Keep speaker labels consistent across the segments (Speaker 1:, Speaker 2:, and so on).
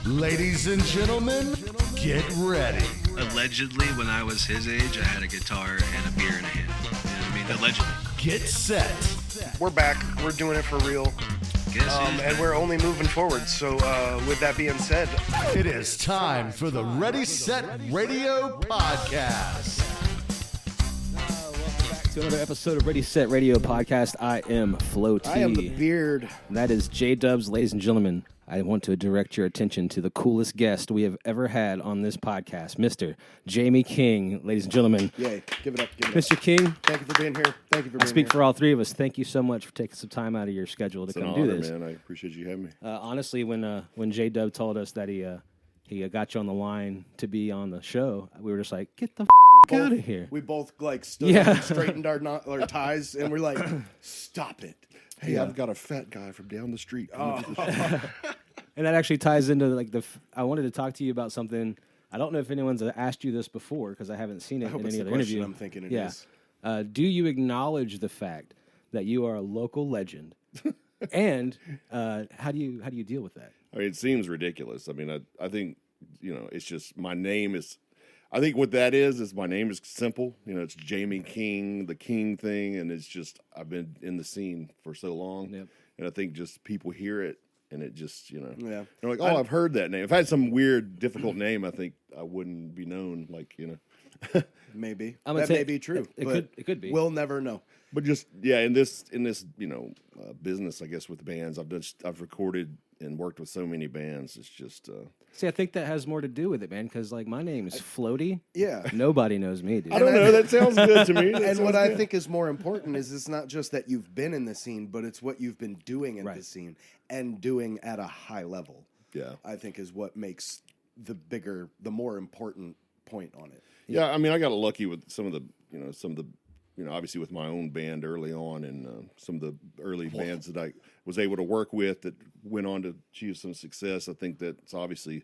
Speaker 1: Ladies and gentlemen, get ready.
Speaker 2: Allegedly, when I was his age, I had a guitar and a beer in a hand. You know what I mean? Allegedly.
Speaker 1: Get set.
Speaker 3: We're back. We're doing it for real. And we're only moving forward. So with that being said,
Speaker 1: It is time for the Ready Set Radio Podcast.
Speaker 4: Welcome back to another episode of Ready Set Radio Podcast. I am Flo T.
Speaker 3: I am the beard.
Speaker 4: That is J-Dubs, ladies and gentlemen. I want to direct your attention to the coolest guest we have ever had on this podcast, Mr. Jamie King, ladies and gentlemen.
Speaker 3: Yay. Give it up.
Speaker 4: Mr. King,
Speaker 3: Thank you for being here. Thank you for being
Speaker 4: I speak
Speaker 3: here.
Speaker 4: for all three of us. Thank you so much for taking some time out of your schedule to
Speaker 5: It's
Speaker 4: come
Speaker 5: an
Speaker 4: do
Speaker 5: honor,
Speaker 4: this.
Speaker 5: man. I appreciate you having me.
Speaker 4: Honestly, when J-Dub told us that he got you on the line to be on the show, we were just like, get the out of here.
Speaker 3: We both stood up and straightened our ties, and we're like, stop it.
Speaker 5: Hey, I've got a fat guy from down the street.
Speaker 4: And that actually ties into I wanted to talk to you about something. I don't know if anyone's asked you this before because I haven't seen it
Speaker 3: hope
Speaker 4: in
Speaker 3: it's
Speaker 4: any
Speaker 3: the
Speaker 4: other
Speaker 3: question
Speaker 4: interview.
Speaker 3: I'm thinking it is.
Speaker 4: Do you acknowledge the fact that you are a local legend? And how do you deal with that?
Speaker 5: I mean, it seems ridiculous. I mean, I think, it's just my name is. I think what that is my name is simple. It's Jamie King, the King thing, and it's just I've been in the scene for so long, and I think just people hear it. And it just, they're like, oh, I've heard that name. If I had some weird, difficult name, I think I wouldn't be known.
Speaker 3: Maybe
Speaker 4: That
Speaker 3: may be true.
Speaker 4: It could be.
Speaker 3: We'll never know.
Speaker 5: But just in this business, I guess with bands, I've recorded and worked with so many bands. It's just
Speaker 4: See, I think that has more to do with it, man. Because my name is Floaty.
Speaker 3: Yeah.
Speaker 4: Nobody knows me, dude.
Speaker 5: I don't know. That sounds good to me.
Speaker 3: And what I think is more important is it's not just that you've been in the scene, but it's what you've been doing in the scene and doing at a high level.
Speaker 5: Yeah,
Speaker 3: I think is what makes the more important point on it.
Speaker 5: Yeah, I mean, I got lucky with some of the obviously with my own band early on, and some of the early bands that I was able to work with that went on to achieve some success. I think that's obviously,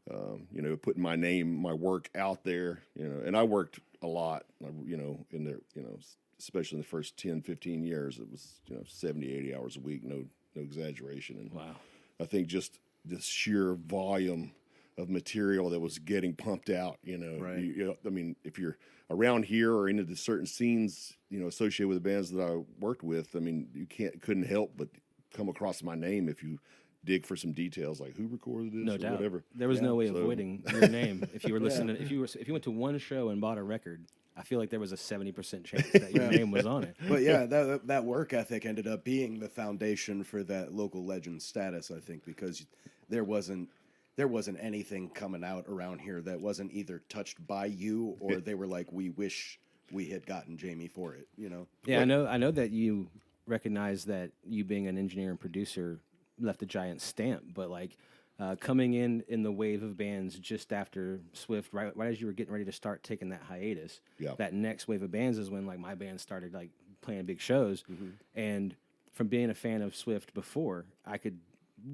Speaker 5: putting my name, my work out there, and I worked a lot, in there, especially in the first 10, 15 years, it was, 70, 80 hours a week, no exaggeration. And
Speaker 4: Wow.
Speaker 5: I think just this sheer volume of material that was getting pumped out,
Speaker 3: Right.
Speaker 5: I mean, if you're around here or into the certain scenes, associated with the bands that I worked with, I mean, you couldn't help but come across my name if you dig for some details, like who recorded this
Speaker 4: No
Speaker 5: or
Speaker 4: doubt.
Speaker 5: whatever.
Speaker 4: There was no way of
Speaker 5: So-
Speaker 4: avoiding your name if you were listening. If you went to one show and bought a record, I feel like there was a 70% chance that your name was on it.
Speaker 3: But yeah, that work ethic ended up being the foundation for that local legend status, I think, because there wasn't anything coming out around here that wasn't either touched by you or they were like, we wish we had gotten Jamie for it,
Speaker 4: Yeah, I know that you recognize that you being an engineer and producer left a giant stamp, but coming in the wave of bands just after Swift, right as you were getting ready to start taking that hiatus, that next wave of bands is when my band started playing big shows, and from being a fan of Swift before, I could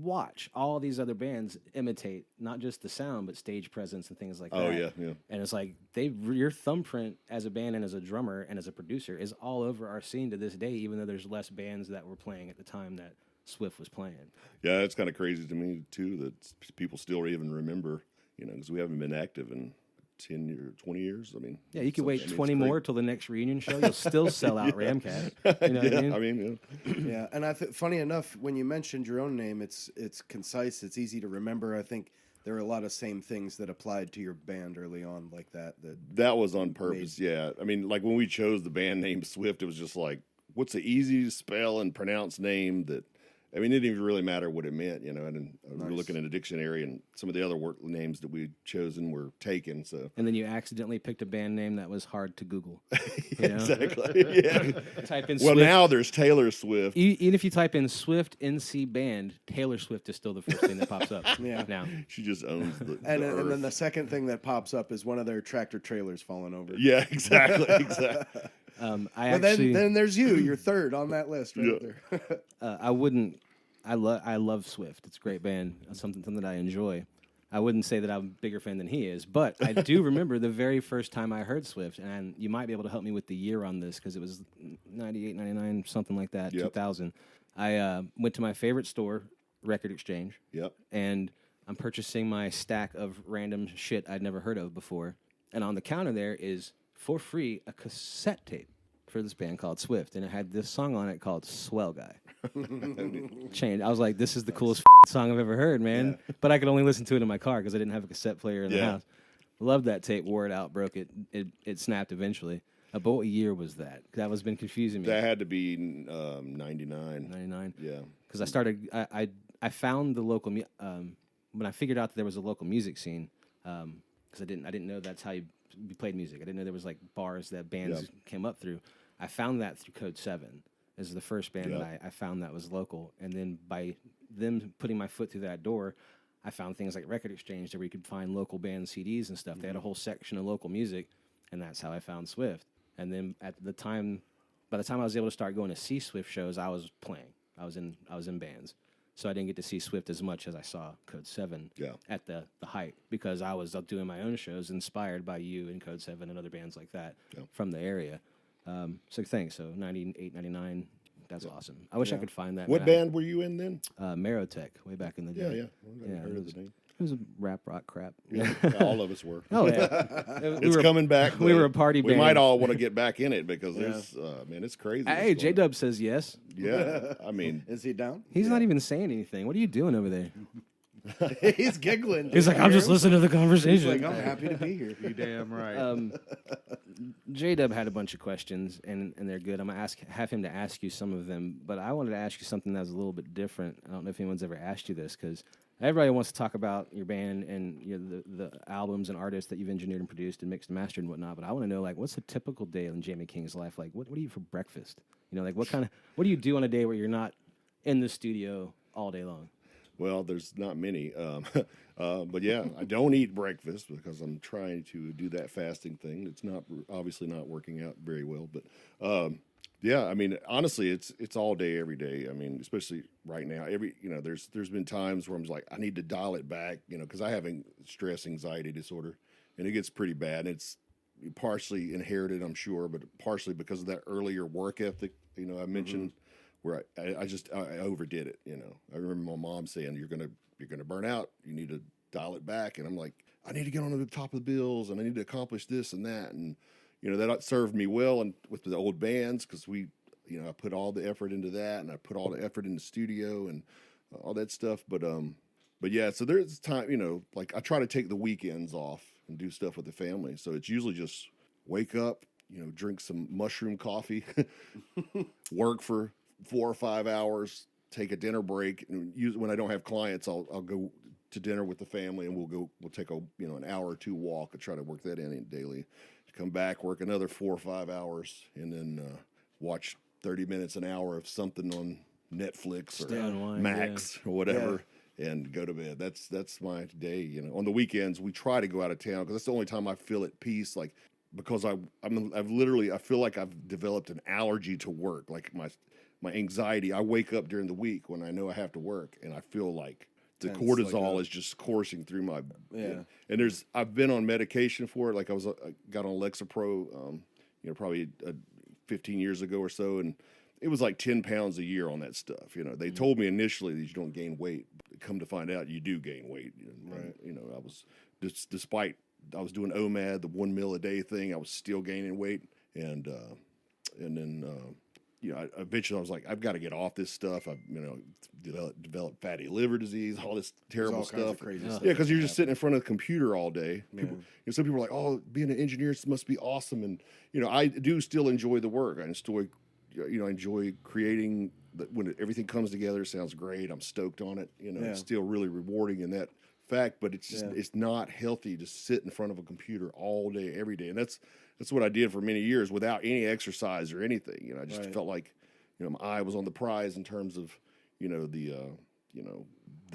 Speaker 4: watch all these other bands imitate not just the sound but stage presence and things like that.
Speaker 5: Oh yeah.
Speaker 4: And it's like your thumbprint as a band and as a drummer and as a producer is all over our scene to this day, even though there's less bands that were playing at the time that Swift was playing.
Speaker 5: Yeah, it's kind of crazy to me too that people still even remember, because we haven't been active in 10 years, 20 years. I mean,
Speaker 4: Yeah, you could wait
Speaker 5: it's
Speaker 4: 20
Speaker 5: great.
Speaker 4: more till the next reunion show. You'll still sell out Ramcat. You know what I mean?
Speaker 3: Yeah, and funny enough, when you mentioned your own name, it's concise, it's easy to remember. I think there are a lot of same things that applied to your band early on, like that.
Speaker 5: That was on purpose. Yeah, I mean, like when we chose the band name Swift, it was just like, what's the easy to spell and pronounce name that. I mean, it didn't even really matter what it meant, and we were looking in a dictionary, and some of the other work names that we'd chosen were taken. So,
Speaker 4: And then you accidentally picked a band name that was hard to Google. You know?
Speaker 5: exactly. Yeah.
Speaker 4: Type in
Speaker 5: Well,
Speaker 4: Swift.
Speaker 5: now there's Taylor Swift.
Speaker 4: Even if you type in Swift NC Band, Taylor Swift is still the first thing that pops up.
Speaker 3: Yeah.
Speaker 4: Now.
Speaker 5: She just owns the
Speaker 3: And
Speaker 5: earth.
Speaker 3: then the second thing that pops up is one of their tractor trailers falling over.
Speaker 5: Yeah, exactly.
Speaker 3: But then there's you. You're third on that list right there.
Speaker 4: I love Swift. It's a great band. It's something that I enjoy. I wouldn't say that I'm a bigger fan than he is, but I do remember the very first time I heard Swift, and you might be able to help me with the year on this because it was 98, 99, something like that, 2000. I went to my favorite store, Record Exchange,
Speaker 5: Yep.
Speaker 4: and I'm purchasing my stack of random shit I'd never heard of before, and on the counter there is for free a cassette tape for this band called Swift, and it had this song on it called "Swell Guy." Changed. I was like, "This is the coolest song I've ever heard, man!" But I could only listen to it in my car because I didn't have a cassette player in the house. Loved that tape. Wore it out. Broke it. It snapped eventually. But what year was that? That was been confusing me.
Speaker 5: That had to be 99.
Speaker 4: 99.
Speaker 5: Yeah.
Speaker 4: Because I started. I found the local. When I figured out that there was a local music scene, because I didn't know that's how you played music. I didn't know there was like bars that bands came up through. I found that through Code 7. This is the first band that I found that was local. And then by them putting my foot through that door, I found things like Record Exchange where you could find local band CDs and stuff. They had a whole section of local music, and that's how I found Swift. And then by the time I was able to start going to see Swift shows, I was playing. I was in bands. So I didn't get to see Swift as much as I saw Code 7 at the height, because I was doing my own shows inspired by you and Code 7 and other bands like that from the area. So thanks. So 98, 99, that's awesome. I wish I could find that.
Speaker 5: What band were you in then?
Speaker 4: Marotech, way back in the day.
Speaker 5: Yeah. I heard of the name.
Speaker 4: It was a rap rock crap.
Speaker 5: Yeah, all of us were.
Speaker 4: Oh yeah,
Speaker 5: It's coming back.
Speaker 4: We were a party band.
Speaker 5: We might all want to get back in it because there's, man, it's crazy.
Speaker 4: Hey, J-Dub says yes.
Speaker 5: Yeah, I mean,
Speaker 3: Is he down?
Speaker 4: He's not even saying anything. What are you doing over there?
Speaker 3: He's giggling.
Speaker 4: He's like, I'm just listening to the
Speaker 3: He's
Speaker 4: conversation.
Speaker 3: like, I'm happy to be here.
Speaker 1: You damn right.
Speaker 4: J-Dub had a bunch of questions, and they're good. I'm going to have him to ask you some of them, but I wanted to ask you something that was a little bit different. I don't know if anyone's ever asked you this, because everybody wants to talk about your band and the albums and artists that you've engineered and produced and mixed and mastered and whatnot, but I want to know, like, what's a typical day in Jamie King's life? Like, what do you eat for breakfast? You know, like, what do you do on a day where you're not in the studio all day long?
Speaker 5: well, there's not many. But yeah, I don't eat breakfast because I'm trying to do that fasting thing. It's not obviously not working out very well, but yeah, I mean, honestly, it's all day, every day. I mean, especially right now, there's been times where I'm just like, I need to dial it back, because I have stress anxiety disorder, and it gets pretty bad. It's partially inherited, I'm sure, but partially because of that earlier work ethic, I mentioned, where I overdid it. I remember my mom saying, you're gonna burn out. You need to dial it back. And I'm like, I need to get on the top of the bills, and I need to accomplish this and that. And that served me well, and with the old bands, because I put all the effort into that, and I put all the effort in the studio and all that stuff. But yeah, so there's time, like I try to take the weekends off and do stuff with the family. So it's usually just wake up, drink some mushroom coffee, work for 4 or 5 hours, take a dinner break, and when I don't have clients, I'll go to dinner with the family, and we'll take an hour or two walk and try to work that in daily. Come back, work another 4 or 5 hours, and then watch 30 minutes, an hour of something on Netflix or Max or whatever, and go to bed. That's my day. On the weekends, we try to go out of town because that's the only time I feel at peace. Like, because I feel like I've developed an allergy to work. Like my anxiety. I wake up during the week when I know I have to work, and I feel like the cortisol is just coursing through my and I've been on medication for it. Like I got on Lexapro, probably 15 years ago or so, and it was like 10 pounds a year on that stuff. They told me initially that you don't gain weight. Come to find out, you do gain weight. Right. I was despite I was doing OMAD, the 1 meal a day thing, I was still gaining weight, and then. Eventually I was like, I've got to get off this stuff. I've, developed fatty liver disease, all this terrible stuff.
Speaker 3: Crazy stuff.
Speaker 5: Yeah, because you're just sitting in front of the computer all day. Some people are like, oh, being an engineer must be awesome. And, I do still enjoy the work. I enjoy creating, when everything comes together, it sounds great. I'm stoked on it. It's still really rewarding in that fact, but it's just, it's not healthy to sit in front of a computer all day, every day. And that's what I did for many years without any exercise or anything. I just felt like, my eye was on the prize in terms of, the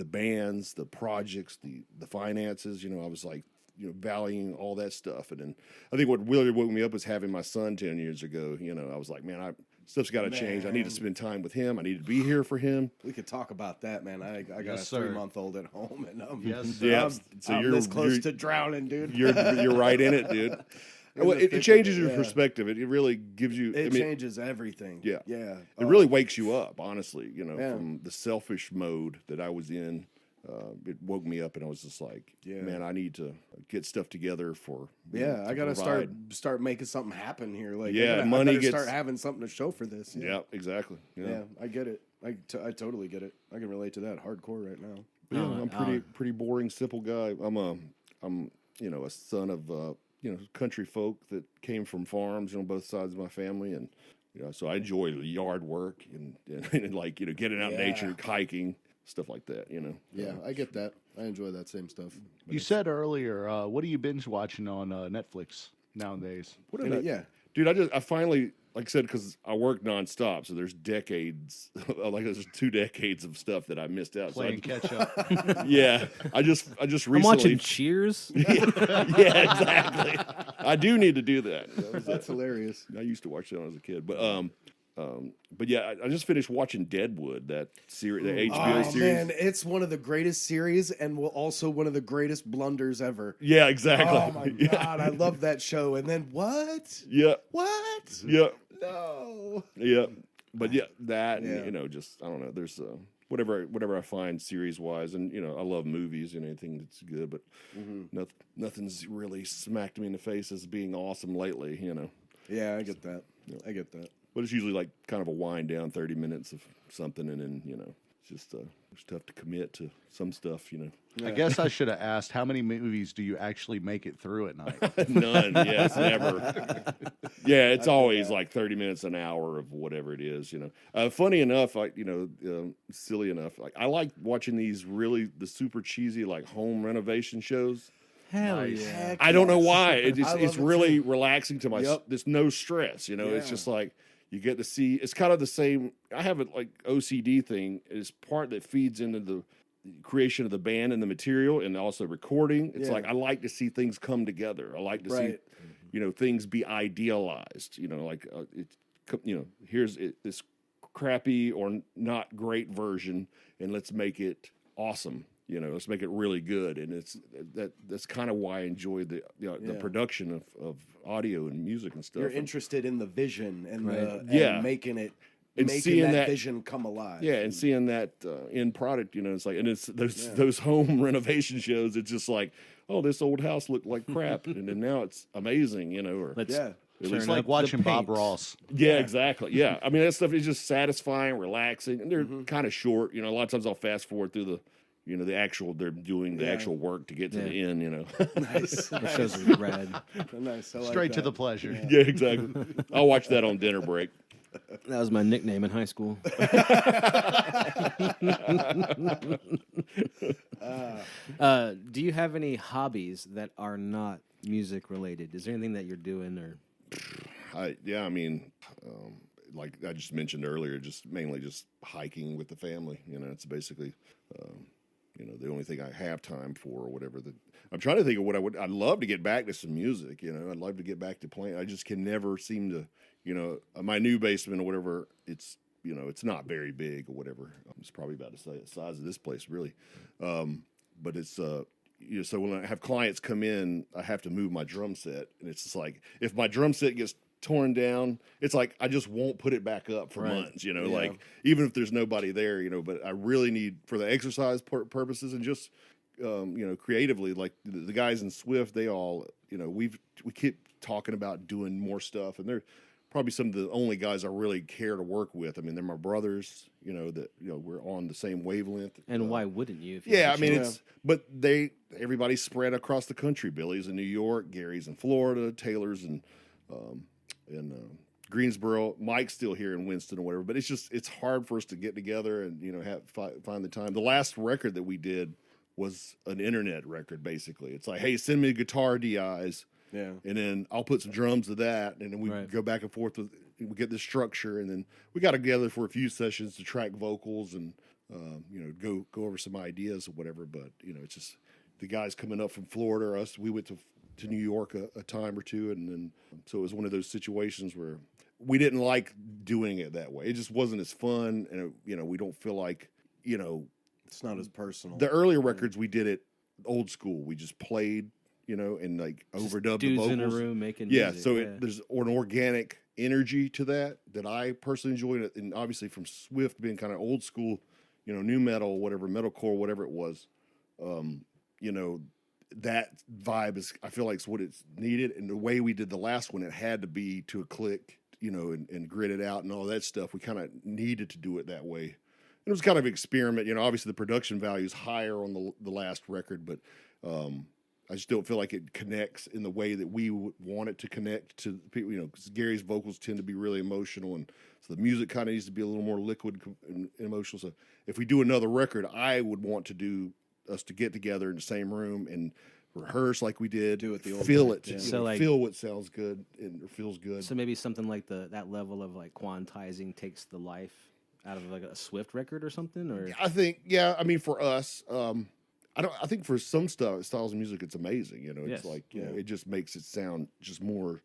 Speaker 5: bands, the projects, the finances. I was like, valuing all that stuff. And then I think what really woke me up was having my son 10 years ago. I was like, man, stuff's got to change. I need to spend time with him. I need to be here for him.
Speaker 3: We could talk about that, man. I got a 3-month-old at home, and I'm this close to drowning, dude.
Speaker 5: You're right in it, dude. Well, it changes your perspective. It really gives you.
Speaker 3: It changes everything.
Speaker 5: Yeah. It really wakes you up, honestly. From the selfish mode that I was in, it woke me up, and I was just like,
Speaker 3: Yeah.
Speaker 5: man, I need to get stuff together for.
Speaker 3: Yeah, I gotta
Speaker 5: provide.
Speaker 3: start making something happen here. Like,
Speaker 5: Yeah,
Speaker 3: I
Speaker 5: money
Speaker 3: better
Speaker 5: gets-
Speaker 3: start having something to show for this.
Speaker 5: Yeah, exactly.
Speaker 3: Yeah, I get it. I totally get it. I can relate to that hardcore right now.
Speaker 5: Yeah,
Speaker 4: Oh,
Speaker 5: I'm pretty boring, simple guy. I'm a son of country folk that came from farms, both sides of my family, and so I enjoy yard work and like getting out in nature, hiking, stuff like that.
Speaker 3: Yeah, I get that. I enjoy that same stuff.
Speaker 6: You said earlier, what are you binge watching on Netflix nowadays?
Speaker 5: What
Speaker 3: And
Speaker 5: did
Speaker 3: yeah,
Speaker 5: dude? I finally, like I said, because I work nonstop, so there's decades, like there's 2 decades of stuff that I missed out.
Speaker 6: Playing
Speaker 5: So
Speaker 6: catch up.
Speaker 5: yeah, I just recently.
Speaker 4: I'm watching Cheers.
Speaker 5: Yeah, exactly. I do need to do that.
Speaker 3: that's hilarious.
Speaker 5: I used to watch that when I was a kid, but yeah, I just finished watching Deadwood, that series, the HBO
Speaker 3: Oh
Speaker 5: series.
Speaker 3: man, it's one of the greatest series, and also one of the greatest blunders ever.
Speaker 5: Yeah, exactly.
Speaker 3: Oh my god, I love that show. And then what?
Speaker 5: Yeah,
Speaker 3: What?
Speaker 5: yeah,
Speaker 3: No.
Speaker 5: yeah. But yeah, that
Speaker 3: Yeah.
Speaker 5: and, just I don't know. There's whatever I find series wise, and I love movies and anything that's good, but nothing's really smacked me in the face as being awesome lately.
Speaker 3: Yeah, I get that. I get that.
Speaker 5: But it's usually like kind of a wind down, 30 minutes of something, and then it's just it's tough to commit to some stuff.
Speaker 6: I guess I should have asked, how many movies do you actually make it through at night?
Speaker 5: None. Yeah, it's never. Yeah, it's always like 30 minutes, an hour of whatever it is. Funny enough, like silly enough, like I like watching these the super cheesy like home renovation shows.
Speaker 4: Hell yeah.
Speaker 3: Heck
Speaker 5: I don't know
Speaker 3: yes.
Speaker 5: why.
Speaker 3: I love
Speaker 5: It's
Speaker 3: it
Speaker 5: really
Speaker 3: too.
Speaker 5: relaxing to my.
Speaker 3: Yep.
Speaker 5: There's no stress. It's
Speaker 3: Yeah.
Speaker 5: just like you get to see. It's kind of the same. I have a like OCD thing. It's part that feeds into the creation of the band and the material, and also recording. It's
Speaker 3: Yeah.
Speaker 5: like I like to see things come together. I like to see,
Speaker 3: Right.
Speaker 5: things be idealized. Like here's this crappy or not great version, and let's make it awesome. Let's make it really good, and that's kind of why I enjoy the
Speaker 3: Yeah.
Speaker 5: production of audio and music and stuff.
Speaker 3: You're interested in the vision and
Speaker 4: Right.
Speaker 3: and making
Speaker 5: And seeing
Speaker 3: that
Speaker 5: that-
Speaker 3: vision come alive.
Speaker 5: Yeah, and seeing that end product, it's like, and it's those home renovation shows. It's just like, oh, this old house looked like crap, and then now it's amazing, or
Speaker 4: Let's
Speaker 3: Yeah.
Speaker 4: turn
Speaker 6: It's
Speaker 4: up
Speaker 6: like
Speaker 4: the
Speaker 6: watching Bob
Speaker 4: paint.
Speaker 6: Ross.
Speaker 5: yeah, exactly, yeah. I mean, that stuff is just satisfying, relaxing, and they're
Speaker 3: Mm-hmm.
Speaker 5: kind of short. A lot of times I'll fast forward through they're doing the
Speaker 3: Yeah.
Speaker 5: actual work to get to
Speaker 4: Yeah.
Speaker 5: the end.
Speaker 3: Nice.
Speaker 4: The shows are rad.
Speaker 3: Nice. I like
Speaker 6: Straight to
Speaker 3: that.
Speaker 6: the pleasure.
Speaker 5: Yeah, exactly. I'll watch that on dinner break.
Speaker 4: That was my nickname in high school. Do you have any hobbies that are not music related? Is there anything that you're doing or?
Speaker 5: I mean, like I just mentioned earlier, just mainly just hiking with the family. It's basically, the only thing I have time for or whatever. I'm trying to think of what I'd love to get back to some music. I'd love to get back to playing. I just can never seem to, my new basement or whatever. It's it's not very big or whatever. It's probably about the size of this place, really. But it's so when I have clients come in, I have to move my drum set, and it's just like if my drum set gets torn down, it's like I just won't put it back up for months. Like even if there's nobody there, but I really need for the exercise purposes and just creatively, like the guys in Swift, they all we keep talking about doing more stuff, and they're probably some of the only guys I really care to work with. I mean, they're my brothers, that we're on the same wavelength.
Speaker 4: And why wouldn't you? If you
Speaker 5: Yeah, I
Speaker 4: had a
Speaker 5: mean,
Speaker 4: chance?
Speaker 5: everybody's spread across the country. Billy's in New York, Gary's in Florida, Taylor's in Greensboro, Mike's still here in Winston or whatever. But it's hard for us to get together and find the time. The last record that we did was an internet record, basically. It's like, hey, send me guitar DIs.
Speaker 3: Yeah.
Speaker 5: And then I'll put some drums to that, and then we
Speaker 4: Right.
Speaker 5: go back and forth we get this structure, and then we got together for a few sessions to track vocals and go over some ideas or whatever. But it's just the guys coming up from Florida or us. We went to New York a time or two, and then so it was one of those situations where we didn't like doing it that way. It just wasn't as fun, and we don't feel like
Speaker 3: It's not as personal.
Speaker 5: the earlier records we did it old school. We just played. And like
Speaker 4: Just
Speaker 5: overdubbed the
Speaker 4: dudes
Speaker 5: vocals.
Speaker 4: in a room making
Speaker 5: Yeah,
Speaker 4: music.
Speaker 5: so there's an organic energy to that I personally enjoyed, and obviously from Swift being kind of old school, new metal, whatever, metalcore, whatever it was. You know, that vibe is, I feel like, is what it's needed. And the way we did the last one, it had to be to a click, you know, and grit it out and all that stuff. We kind of needed to do it that way. And it was kind of an experiment. You know, obviously the production value is higher on the last record, but I just don't feel like it connects in the way that we would want it to connect to people. You know, because Gary's vocals tend to be really emotional, and so the music kind of needs to be a little more liquid and emotional. So if we do another record, I would want to do us to get together in the same room and rehearse like we did.
Speaker 3: Do it the old
Speaker 5: feel
Speaker 3: way,
Speaker 5: it.
Speaker 3: yeah.
Speaker 5: You
Speaker 4: So,
Speaker 5: know,
Speaker 4: like-
Speaker 5: feel what sounds good and or feels good.
Speaker 4: So maybe something like that level of like quantizing takes the life out of like a Swift record or something, or
Speaker 5: I think, yeah. I mean, for us, I think for some styles of music, it's amazing. You know, it's
Speaker 4: Yes.
Speaker 5: like you know, it just makes it sound just more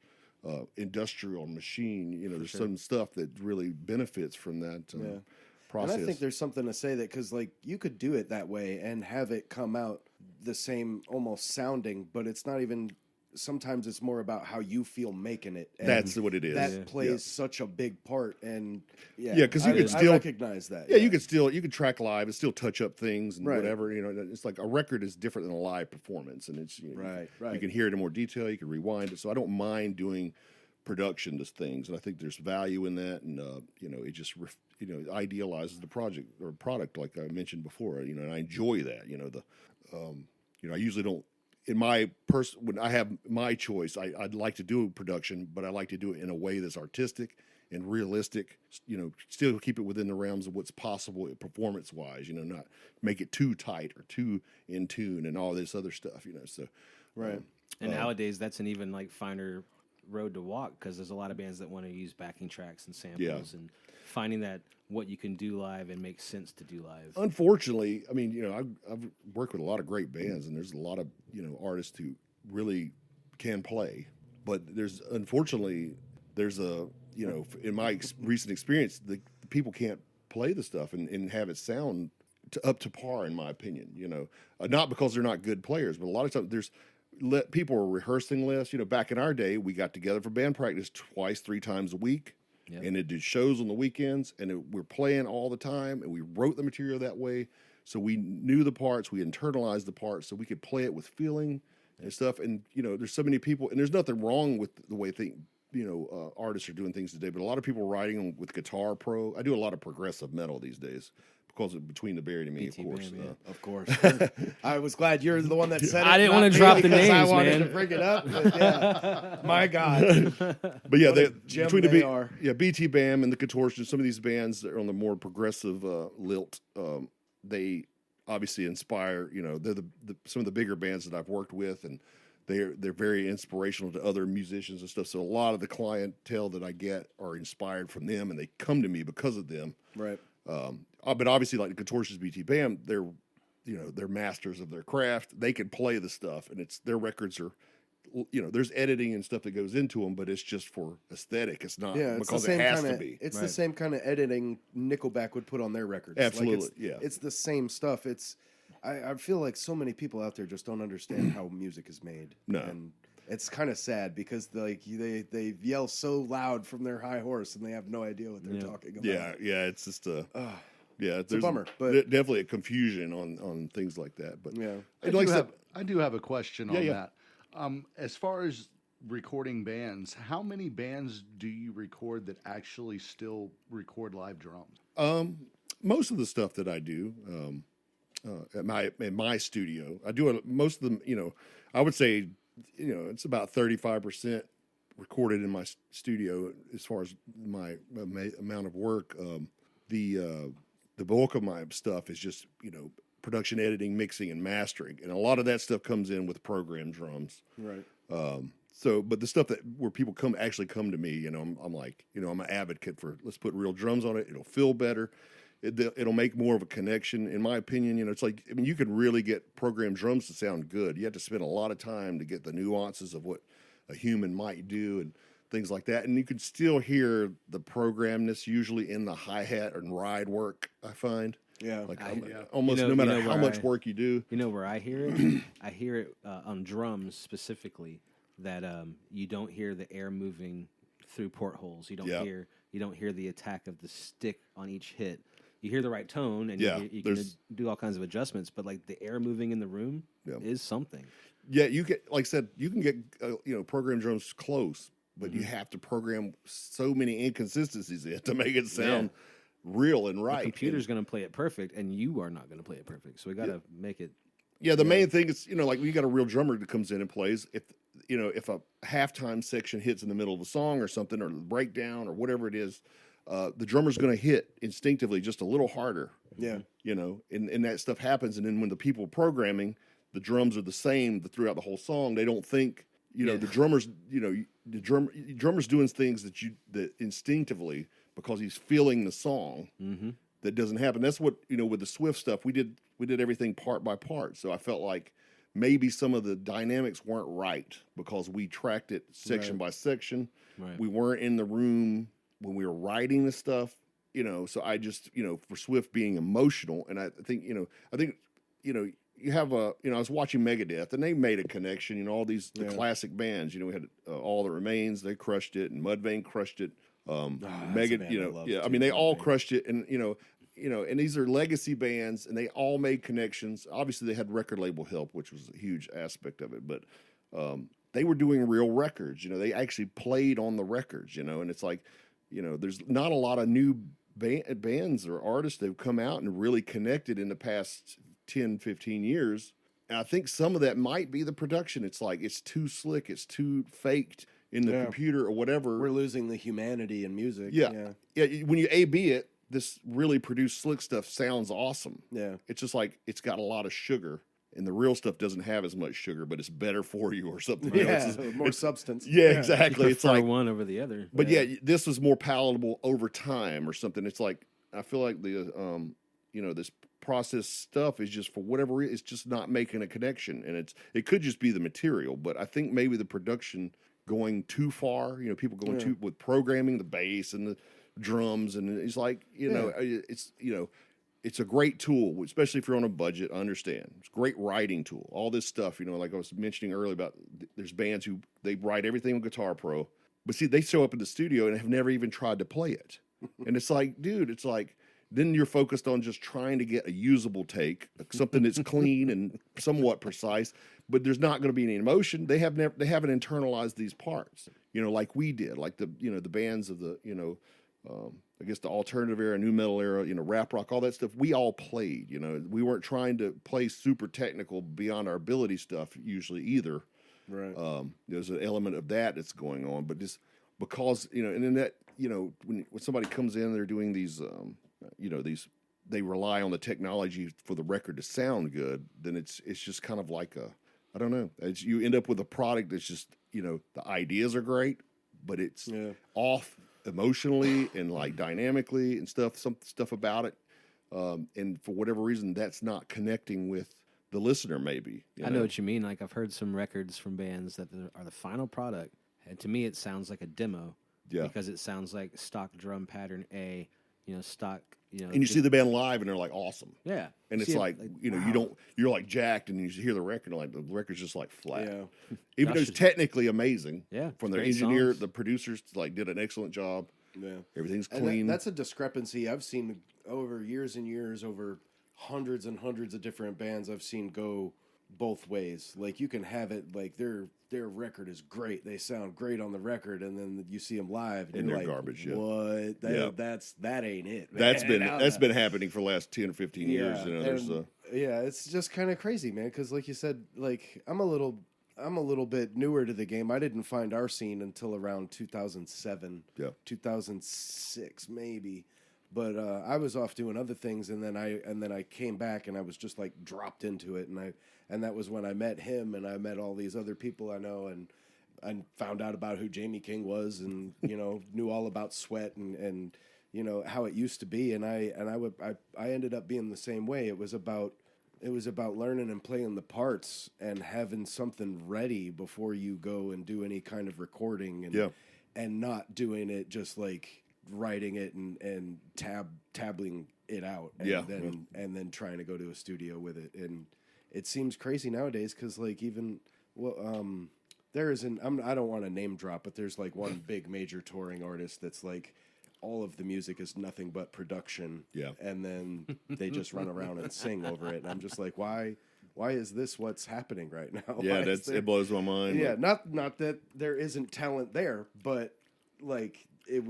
Speaker 5: industrial machine. You know, there's some stuff that really benefits from that process.
Speaker 3: And I think there's something to say that because like you could do it that way and have it come out the same almost sounding, but it's not even. Sometimes it's more about how you feel making it. And
Speaker 5: That's what it is.
Speaker 3: That plays such a big part, and
Speaker 5: Yeah, 'cause you
Speaker 3: I-
Speaker 5: could still-
Speaker 3: I recognize that.
Speaker 5: Yeah, you could track live and still touch up things and
Speaker 3: Right.
Speaker 5: whatever. You know, it's like a record is different than a live performance, and it's you know,
Speaker 3: Right,
Speaker 5: You
Speaker 3: right.
Speaker 5: can hear it in more detail. You can rewind it. So I don't mind doing production to things, and I think there's value in that. And you know, it just idealizes the project or product, like I mentioned before. You know, and I enjoy that. You know, I usually don't. In my when I have my choice, I'd like to do production, but I like to do it in a way that's artistic and realistic. You know, still keep it within the realms of what's possible performance wise. You know, not make it too tight or too in tune and all this other stuff. You know, so
Speaker 3: Right.
Speaker 4: and nowadays that's an even like finer road to walk because there's a lot of bands that want to use backing tracks and samples and finding that what you can do live and makes sense to do live.
Speaker 5: Unfortunately, I mean, you know, I've worked with a lot of great bands, and there's a lot of artists who really can play, but unfortunately there's a in my recent experience, the people can't play the stuff and have it sound up to par, in my opinion. You know, not because they're not good players, but a lot of times people are rehearsing less. You know, back in our day, we got together for band practice 3 times a week.
Speaker 4: Yep.
Speaker 5: And it did shows on the weekends, and we're playing all the time, and we wrote the material that way, so we knew the parts, we internalized the parts, so we could play it with feeling and stuff. And there's so many people, and there's nothing wrong with the way artists are doing things today, but a lot of people writing with Guitar Pro. I do a lot of progressive metal these days because of Between the Buried and Me,
Speaker 4: BT
Speaker 5: of course.
Speaker 4: Bam, yeah.
Speaker 3: Of course. I was glad you're the one that said it.
Speaker 4: I didn't
Speaker 3: not
Speaker 4: wanna
Speaker 3: me,
Speaker 4: drop the
Speaker 3: because I
Speaker 4: names,
Speaker 3: wanted
Speaker 4: man.
Speaker 3: to bring it up. But yeah. My God.
Speaker 5: But yeah,
Speaker 3: What a gem they are.
Speaker 5: BT Bam and the Contortions, some of these bands that are on the more progressive lilt, they obviously inspire. You know, they're some of the bigger bands that I've worked with, and they're very inspirational to other musicians and stuff. So a lot of the clientele that I get are inspired from them, and they come to me because of them.
Speaker 3: Right.
Speaker 5: But obviously, like the Contortions, BT Bam, they're masters of their craft. They can play the stuff, and their records are. There's editing and stuff that goes into them, but it's just for aesthetic. It's not
Speaker 3: Yeah, it's
Speaker 5: because
Speaker 3: the same
Speaker 5: it has
Speaker 3: kinda,
Speaker 5: to be.
Speaker 3: It's the
Speaker 4: Right.
Speaker 3: same kind of editing Nickelback would put on their records.
Speaker 5: Absolutely,
Speaker 3: it's,
Speaker 5: yeah.
Speaker 3: It's the same stuff. I feel like so many people out there just don't understand how music is made.
Speaker 5: No.
Speaker 3: And it's kind of sad because they yell so loud from their high horse and they have no idea what they're talking about.
Speaker 5: Yeah, it's just it's
Speaker 3: a bummer, but-
Speaker 5: definitely a confusion on things like that. But
Speaker 3: Yeah.
Speaker 6: I do have a question on
Speaker 5: yeah.
Speaker 6: that. As far as recording bands, how many bands do you record that actually still record live drums?
Speaker 5: Most of the stuff that I do in my studio, I do most of them. I would say it's about 35% recorded in my studio as far as my amount of work. The bulk of my stuff is just production, editing, mixing, and mastering, and a lot of that stuff comes in with programmed drums.
Speaker 3: Right.
Speaker 5: But the stuff where people come to me, I'm like, I'm an advocate for let's put real drums on it. It'll feel better. It'll make more of a connection, in my opinion. It's like, you can really get programmed drums to sound good. You have to spend a lot of time to get the nuances of what a human might do and things like that. And you can still hear the programness usually in the hi-hat and ride work, I find.
Speaker 3: Yeah.
Speaker 5: Like
Speaker 4: I-
Speaker 5: almost
Speaker 4: you
Speaker 5: no
Speaker 4: know
Speaker 5: matter how
Speaker 4: where
Speaker 5: much
Speaker 4: I-
Speaker 5: work you do.
Speaker 4: You know where I hear it? I hear it on drums specifically. That you don't hear the air moving through portholes. You don't
Speaker 5: Yeah.
Speaker 4: hear the attack of the stick on each hit. you hear the right tone, and
Speaker 5: Yeah,
Speaker 4: you can
Speaker 5: there's-
Speaker 4: do all kinds of adjustments. But like the air moving in the room
Speaker 5: Yeah.
Speaker 4: is something.
Speaker 5: Yeah, you get, like I said, you can get program drums close, but
Speaker 4: Mm-hmm.
Speaker 5: you have to program so many inconsistencies in to make it sound real and right.
Speaker 4: The computer's going to play it perfect, and you are not going to play it perfect. So we got to make it.
Speaker 5: Yeah, the main thing is, like when you got a real drummer that comes in and plays, if a halftime section hits in the middle of a song or something, or the breakdown or whatever it is, the drummer's going to hit instinctively just a little harder.
Speaker 3: Yeah.
Speaker 5: And that stuff happens. And then when the people are programming, the drums are the same throughout the whole song. They don't think, the drummer's, drummer's doing things that instinctively, because he's feeling the song, that doesn't happen. That's what, with the Swift stuff, we did everything part by part. So I felt like maybe some of the dynamics weren't right because we tracked it section by section.
Speaker 4: Right.
Speaker 5: We weren't in the room when we were writing the stuff, so I just, for Swift being emotional. And I think, you have I was watching Megadeth, and they made a connection, all the classic bands, we had All That Remains, they crushed it, and Mudvayne crushed it.
Speaker 3: Megadeth,
Speaker 5: I mean, they all crushed it. And, and these are legacy bands, and they all made connections. Obviously, they had record label help, which was a huge aspect of it, but they were doing real records. They actually played on the records, and it's like, there's not a lot of new bands or artists that have come out and really connected in the past 10, 15 years. And I think some of that might be the production. It's like, it's too slick, it's too faked in the computer or whatever.
Speaker 3: We're losing the humanity in music.
Speaker 5: Yeah. When you A/B it, this really produced slick stuff sounds awesome.
Speaker 3: Yeah.
Speaker 5: It's just like, it's got a lot of sugar, and the real stuff doesn't have as much sugar, but it's better for you or something.
Speaker 3: More substance.
Speaker 5: Yeah, exactly. It's
Speaker 4: Prefer
Speaker 5: like
Speaker 4: one over the other.
Speaker 5: But this was more palatable over time or something. It's like, I feel like the this process stuff is just, for whatever reason, it's just not making a connection, and it could just be the material. But I think maybe the production going too far. People going too with programming the bass and the drums, and it's like it's a great tool, especially if you're on a budget. I understand it's a great writing tool. All this stuff, like I was mentioning earlier about, there's bands who they write everything with Guitar Pro, but see, they show up in the studio and have never even tried to play it, and it's like, dude, it's like, then you're focused on just trying to get a usable take, something that's clean and somewhat precise, but there's not going to be any emotion. They haven't internalized these parts, like we did, like the bands of the, I guess the alternative era, new metal era, rap rock, all that stuff. We all played, we weren't trying to play super technical beyond our ability stuff usually either.
Speaker 3: Right.
Speaker 5: There's an element of that that's going on, but just because, and then that, when somebody comes in, they're doing these, they rely on the technology for the record to sound good, then it's just kind of like I don't know. You end up with a product that's just, the ideas are great, but it's off emotionally and like dynamically and some stuff about it. And for whatever reason, that's not connecting with the listener, maybe.
Speaker 4: I know what you mean. Like, I've heard some records from bands that are the final product, and to me, it sounds like a demo.
Speaker 5: Yeah.
Speaker 4: Because it sounds like stock drum pattern A, stock,
Speaker 5: And you see the band live, and they're like awesome.
Speaker 4: Yeah.
Speaker 5: And it's
Speaker 4: See it,
Speaker 5: like, you're like jacked, and you hear the record, and like the record's just like flat.
Speaker 3: Yeah.
Speaker 5: Even though it's
Speaker 4: Gosh,
Speaker 5: technically amazing.
Speaker 4: Yeah,
Speaker 5: From their
Speaker 4: great
Speaker 5: engineer,
Speaker 4: songs.
Speaker 5: the producers like did an excellent job.
Speaker 3: Yeah.
Speaker 5: Everything's
Speaker 3: And
Speaker 5: clean.
Speaker 3: that's a discrepancy I've seen over years and years, over hundreds and hundreds of different bands I've seen go both ways. Like, you can have it like their record is great, they sound great on the record, and then you see them live,
Speaker 5: And
Speaker 3: you're
Speaker 5: they're
Speaker 3: like,
Speaker 5: garbage, yeah.
Speaker 3: What? That ain't it.
Speaker 5: That's
Speaker 3: man.
Speaker 5: been happening for the last 10 or 15 years.
Speaker 3: and, it's just kind of crazy, man. Because like you said, like I'm a little bit newer to the game. I didn't find our scene until around 2007, 2006 maybe. But I was off doing other things, and then I came back, and I was just like dropped into it, and that was when I met him, and I met all these other people I know, and found out about who Jamie King was, and knew all about Sweat and how it used to be, and I ended up being the same way. It was about learning and playing the parts and having something ready before you go and do any kind of recording, and not doing it just like writing it and tabling it out, and then trying to go to a studio with it. And it seems crazy nowadays because like there isn't. I don't want to name drop, but there's like one big major touring artist that's like all of the music is nothing but production.
Speaker 5: Yeah.
Speaker 3: And then they just run around and sing over it. And I'm just like, why is this what's happening right now?
Speaker 5: Yeah,
Speaker 3: Why is
Speaker 5: it blows my mind.
Speaker 3: yeah, not that there isn't talent there, but like it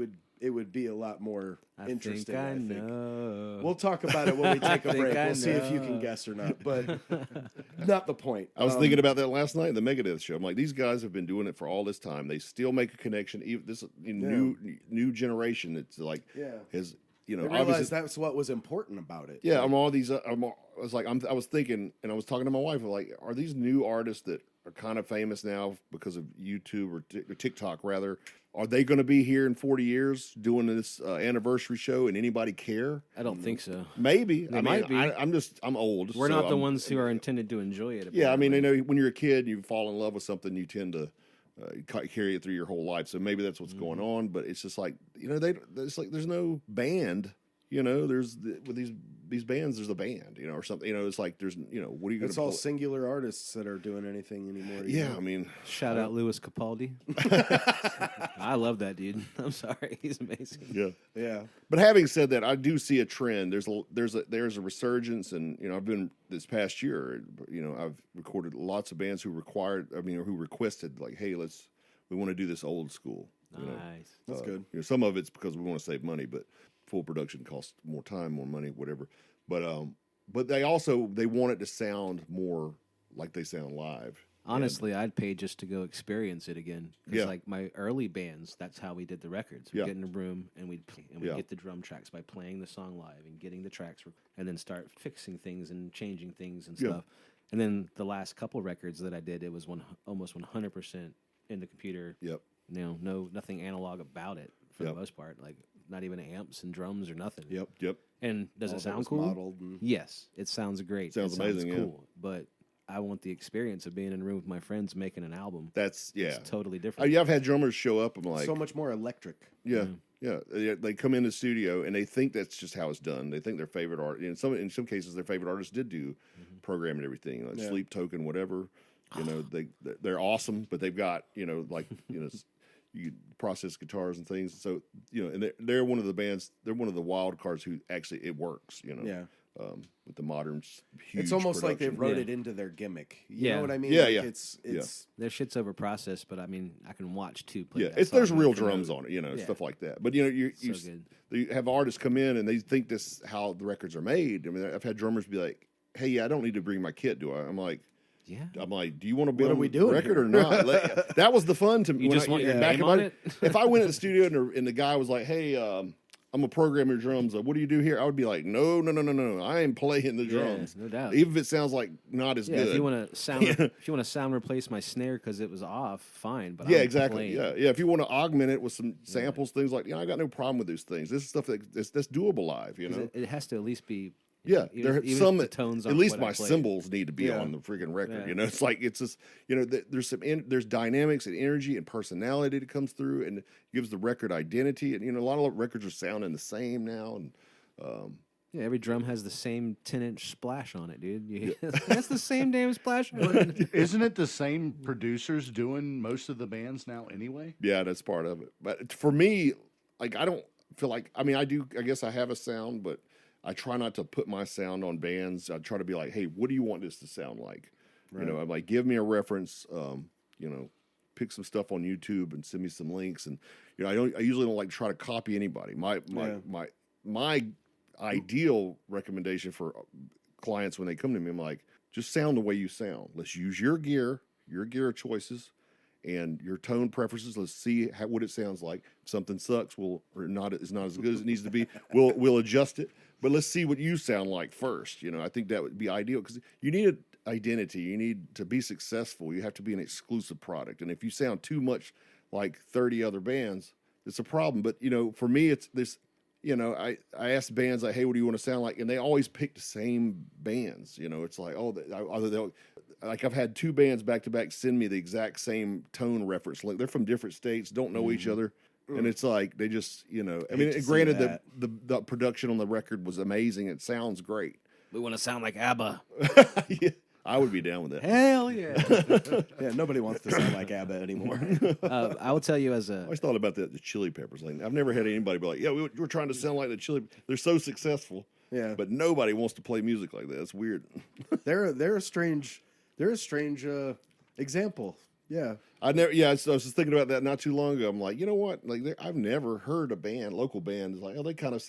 Speaker 3: would be a lot more interesting. I think.
Speaker 4: know.
Speaker 3: We'll talk about it when we take a
Speaker 4: think
Speaker 3: break.
Speaker 4: I
Speaker 3: We'll see if you can
Speaker 4: know.
Speaker 3: guess or not, but not the point.
Speaker 5: I was thinking about that last night in the Megadeth show. I'm like, these guys have been doing it for all this time. They still make a connection. Even this new generation that's like has
Speaker 3: I
Speaker 5: obviously
Speaker 3: realized that's what was important about it.
Speaker 5: yeah. I was thinking, and I was talking to my wife. Like, are these new artists that are kind of famous now because of YouTube or TikTok rather? Are they going to be here in 40 years doing this anniversary show and anybody care?
Speaker 4: I don't think so.
Speaker 5: Maybe.
Speaker 4: They might be.
Speaker 5: I'm old.
Speaker 4: We're
Speaker 5: so
Speaker 4: not the
Speaker 5: I'm-
Speaker 4: ones who are intended to enjoy it.
Speaker 5: Yeah, I mean,
Speaker 4: apparently.
Speaker 5: when you're a kid, you fall in love with something, you tend to carry it through your whole life. So maybe that's what's going on. But it's just like it's like there's no band. With these bands, there's a band, or something. It's like there's, what are you going
Speaker 3: It's
Speaker 5: to?
Speaker 3: all singular artists that are doing anything anymore.
Speaker 5: Yeah, I mean,
Speaker 4: Shout out Louis Capaldi. I love that dude. I'm sorry, he's amazing.
Speaker 5: yeah.
Speaker 3: Yeah.
Speaker 5: But having said that, I do see a trend. There's a resurgence, and I've been this past year. I've recorded lots of bands who requested like, hey, we want to do this old school.
Speaker 4: Nice.
Speaker 3: That's good.
Speaker 5: Some of it's because we want to save money, but full production costs more time, more money, whatever. But they want it to sound more like they sound live.
Speaker 4: Honestly, I'd pay just to go experience it again. 'Cause,
Speaker 5: Yeah.
Speaker 4: like my early bands, that's how we did the records. We'd
Speaker 5: Yeah.
Speaker 4: get in a room and we'd
Speaker 5: Yeah.
Speaker 4: get the drum tracks by playing the song live and getting the tracks, and then start fixing things and changing things and
Speaker 5: Yeah.
Speaker 4: stuff. And then the last couple records that I did, it was almost 100% in the computer.
Speaker 5: Yep.
Speaker 4: Nothing analog about it for
Speaker 5: Yep.
Speaker 4: the most part. Like not even amps and drums or nothing.
Speaker 5: Yep.
Speaker 4: And does
Speaker 3: All
Speaker 4: it
Speaker 3: that
Speaker 4: sound
Speaker 3: was
Speaker 4: cool?
Speaker 3: modeled and-
Speaker 4: Yes, it sounds great.
Speaker 5: Sounds
Speaker 4: it
Speaker 5: amazing, yeah.
Speaker 4: cool. But I want the experience of being in a room with my friends making an album.
Speaker 5: That's yeah.
Speaker 4: It's totally different.
Speaker 5: I've had drummers show up. I'm like,
Speaker 3: So much more electric.
Speaker 5: yeah. They come in the studio and they think that's just how it's done. They think their favorite art. In some cases, their favorite artists did do program and everything, like Sleep Token, whatever. They're awesome, but they've got you process guitars and things. So and they're one of the bands. They're one of the wild cards who actually it works.
Speaker 3: Yeah.
Speaker 5: With the modern huge.
Speaker 3: It's almost like they
Speaker 5: production.
Speaker 3: wrote it into their gimmick. You
Speaker 4: Yeah.
Speaker 3: know what I mean?
Speaker 5: Yeah,
Speaker 3: Like
Speaker 5: yeah.
Speaker 3: It's
Speaker 4: Their shit's overprocessed, but I mean, I can watch two play.
Speaker 5: Yeah,
Speaker 4: that
Speaker 5: there's
Speaker 4: song
Speaker 5: real
Speaker 4: note for
Speaker 5: drums
Speaker 4: note.
Speaker 5: on it,
Speaker 4: Yeah.
Speaker 5: stuff like that. But you
Speaker 4: So good.
Speaker 5: you have artists come in and they think this how the records are made. I mean, I've had drummers be like, "Hey, yeah, I don't need to bring my kit, do I?" I'm like,
Speaker 4: Yeah.
Speaker 5: "Do you want to be
Speaker 3: What
Speaker 5: on
Speaker 3: are we
Speaker 5: the
Speaker 3: doing
Speaker 5: record
Speaker 3: here?
Speaker 5: or not?" Like, that was the fun to me.
Speaker 4: You
Speaker 5: when
Speaker 4: just want your
Speaker 5: back
Speaker 4: name
Speaker 5: in
Speaker 4: on
Speaker 5: my-
Speaker 4: it?
Speaker 5: If I went to the studio and the guy was like, "Hey, I'm a programmer of drums. What do you do here?" I would be like, "No, I am playing the
Speaker 4: Yeah,
Speaker 5: drums,
Speaker 4: no doubt.
Speaker 5: even if it sounds like not as
Speaker 4: Yeah,
Speaker 5: good."
Speaker 4: if you want to sound replace my snare because it was off, fine. But
Speaker 5: Yeah,
Speaker 4: I'm
Speaker 5: exactly.
Speaker 4: playing.
Speaker 5: Yeah. If you want to augment it with some samples, things like, I got no problem with those things. This is stuff that's doable live,
Speaker 4: 'Cause it has to at least be.
Speaker 5: Yeah,
Speaker 4: even,
Speaker 5: there
Speaker 4: even if
Speaker 5: some
Speaker 4: the tones.
Speaker 5: at
Speaker 4: aren't
Speaker 5: least
Speaker 4: what
Speaker 5: my
Speaker 4: I played.
Speaker 5: cymbals need to be
Speaker 3: Yeah.
Speaker 5: on the freaking record.
Speaker 4: Yeah.
Speaker 5: It's like it's just there's dynamics and energy and personality that comes through and gives the record identity. And a lot of records are sounding the same now. And
Speaker 4: Yeah, every drum has the same 10-inch splash on it, dude. That's the same damn splash on it.
Speaker 6: Isn't it the same producers doing most of the bands now anyway?
Speaker 5: yeah, that's part of it. But for me, like I don't feel like I do. I guess I have a sound, but I try not to put my sound on bands. I try to be like, hey, what do you want this to sound like?
Speaker 3: Right.
Speaker 5: I'm like, give me a reference. Pick some stuff on YouTube and send me some links. And I usually don't like try to copy anybody. My ideal recommendation for clients when they come to me, I'm like, just sound the way you sound. Let's use your gear choices, and your tone preferences. Let's see what it sounds like. If something sucks, is not as good as it needs to be. We'll adjust it. But let's see what you sound like first. I think that would be ideal because you need an identity. You need to be successful. You have to be an exclusive product. And if you sound too much like 30 other bands, it's a problem. But for me, it's this. I asked bands like, hey, what do you want to sound like? And they always pick the same bands. It's like, like I've had two bands back to back send me the exact same tone reference. Like they're from different states, don't know each other. And it's like, they just,
Speaker 3: to see
Speaker 5: granted
Speaker 3: that.
Speaker 5: the production on the record was amazing. It sounds great.
Speaker 4: We want to sound like ABBA.
Speaker 5: Yeah. I would be down with that.
Speaker 4: Hell yeah!
Speaker 3: Yeah, nobody wants to sound like ABBA anymore.
Speaker 4: I will tell you as
Speaker 5: I
Speaker 4: a
Speaker 5: always thought about that, the Chili Peppers. Like, I've never had anybody be like, "Yeah, we're trying to sound like the Chili." They're so successful,
Speaker 3: Yeah.
Speaker 5: but nobody wants to play music like that. It's weird.
Speaker 3: They're a strange example. Yeah.
Speaker 5: I never. Yeah, so I was just thinking about that not too long ago. I'm like, you know what? Like, I've never heard a band, local band, is like, oh, they kind of.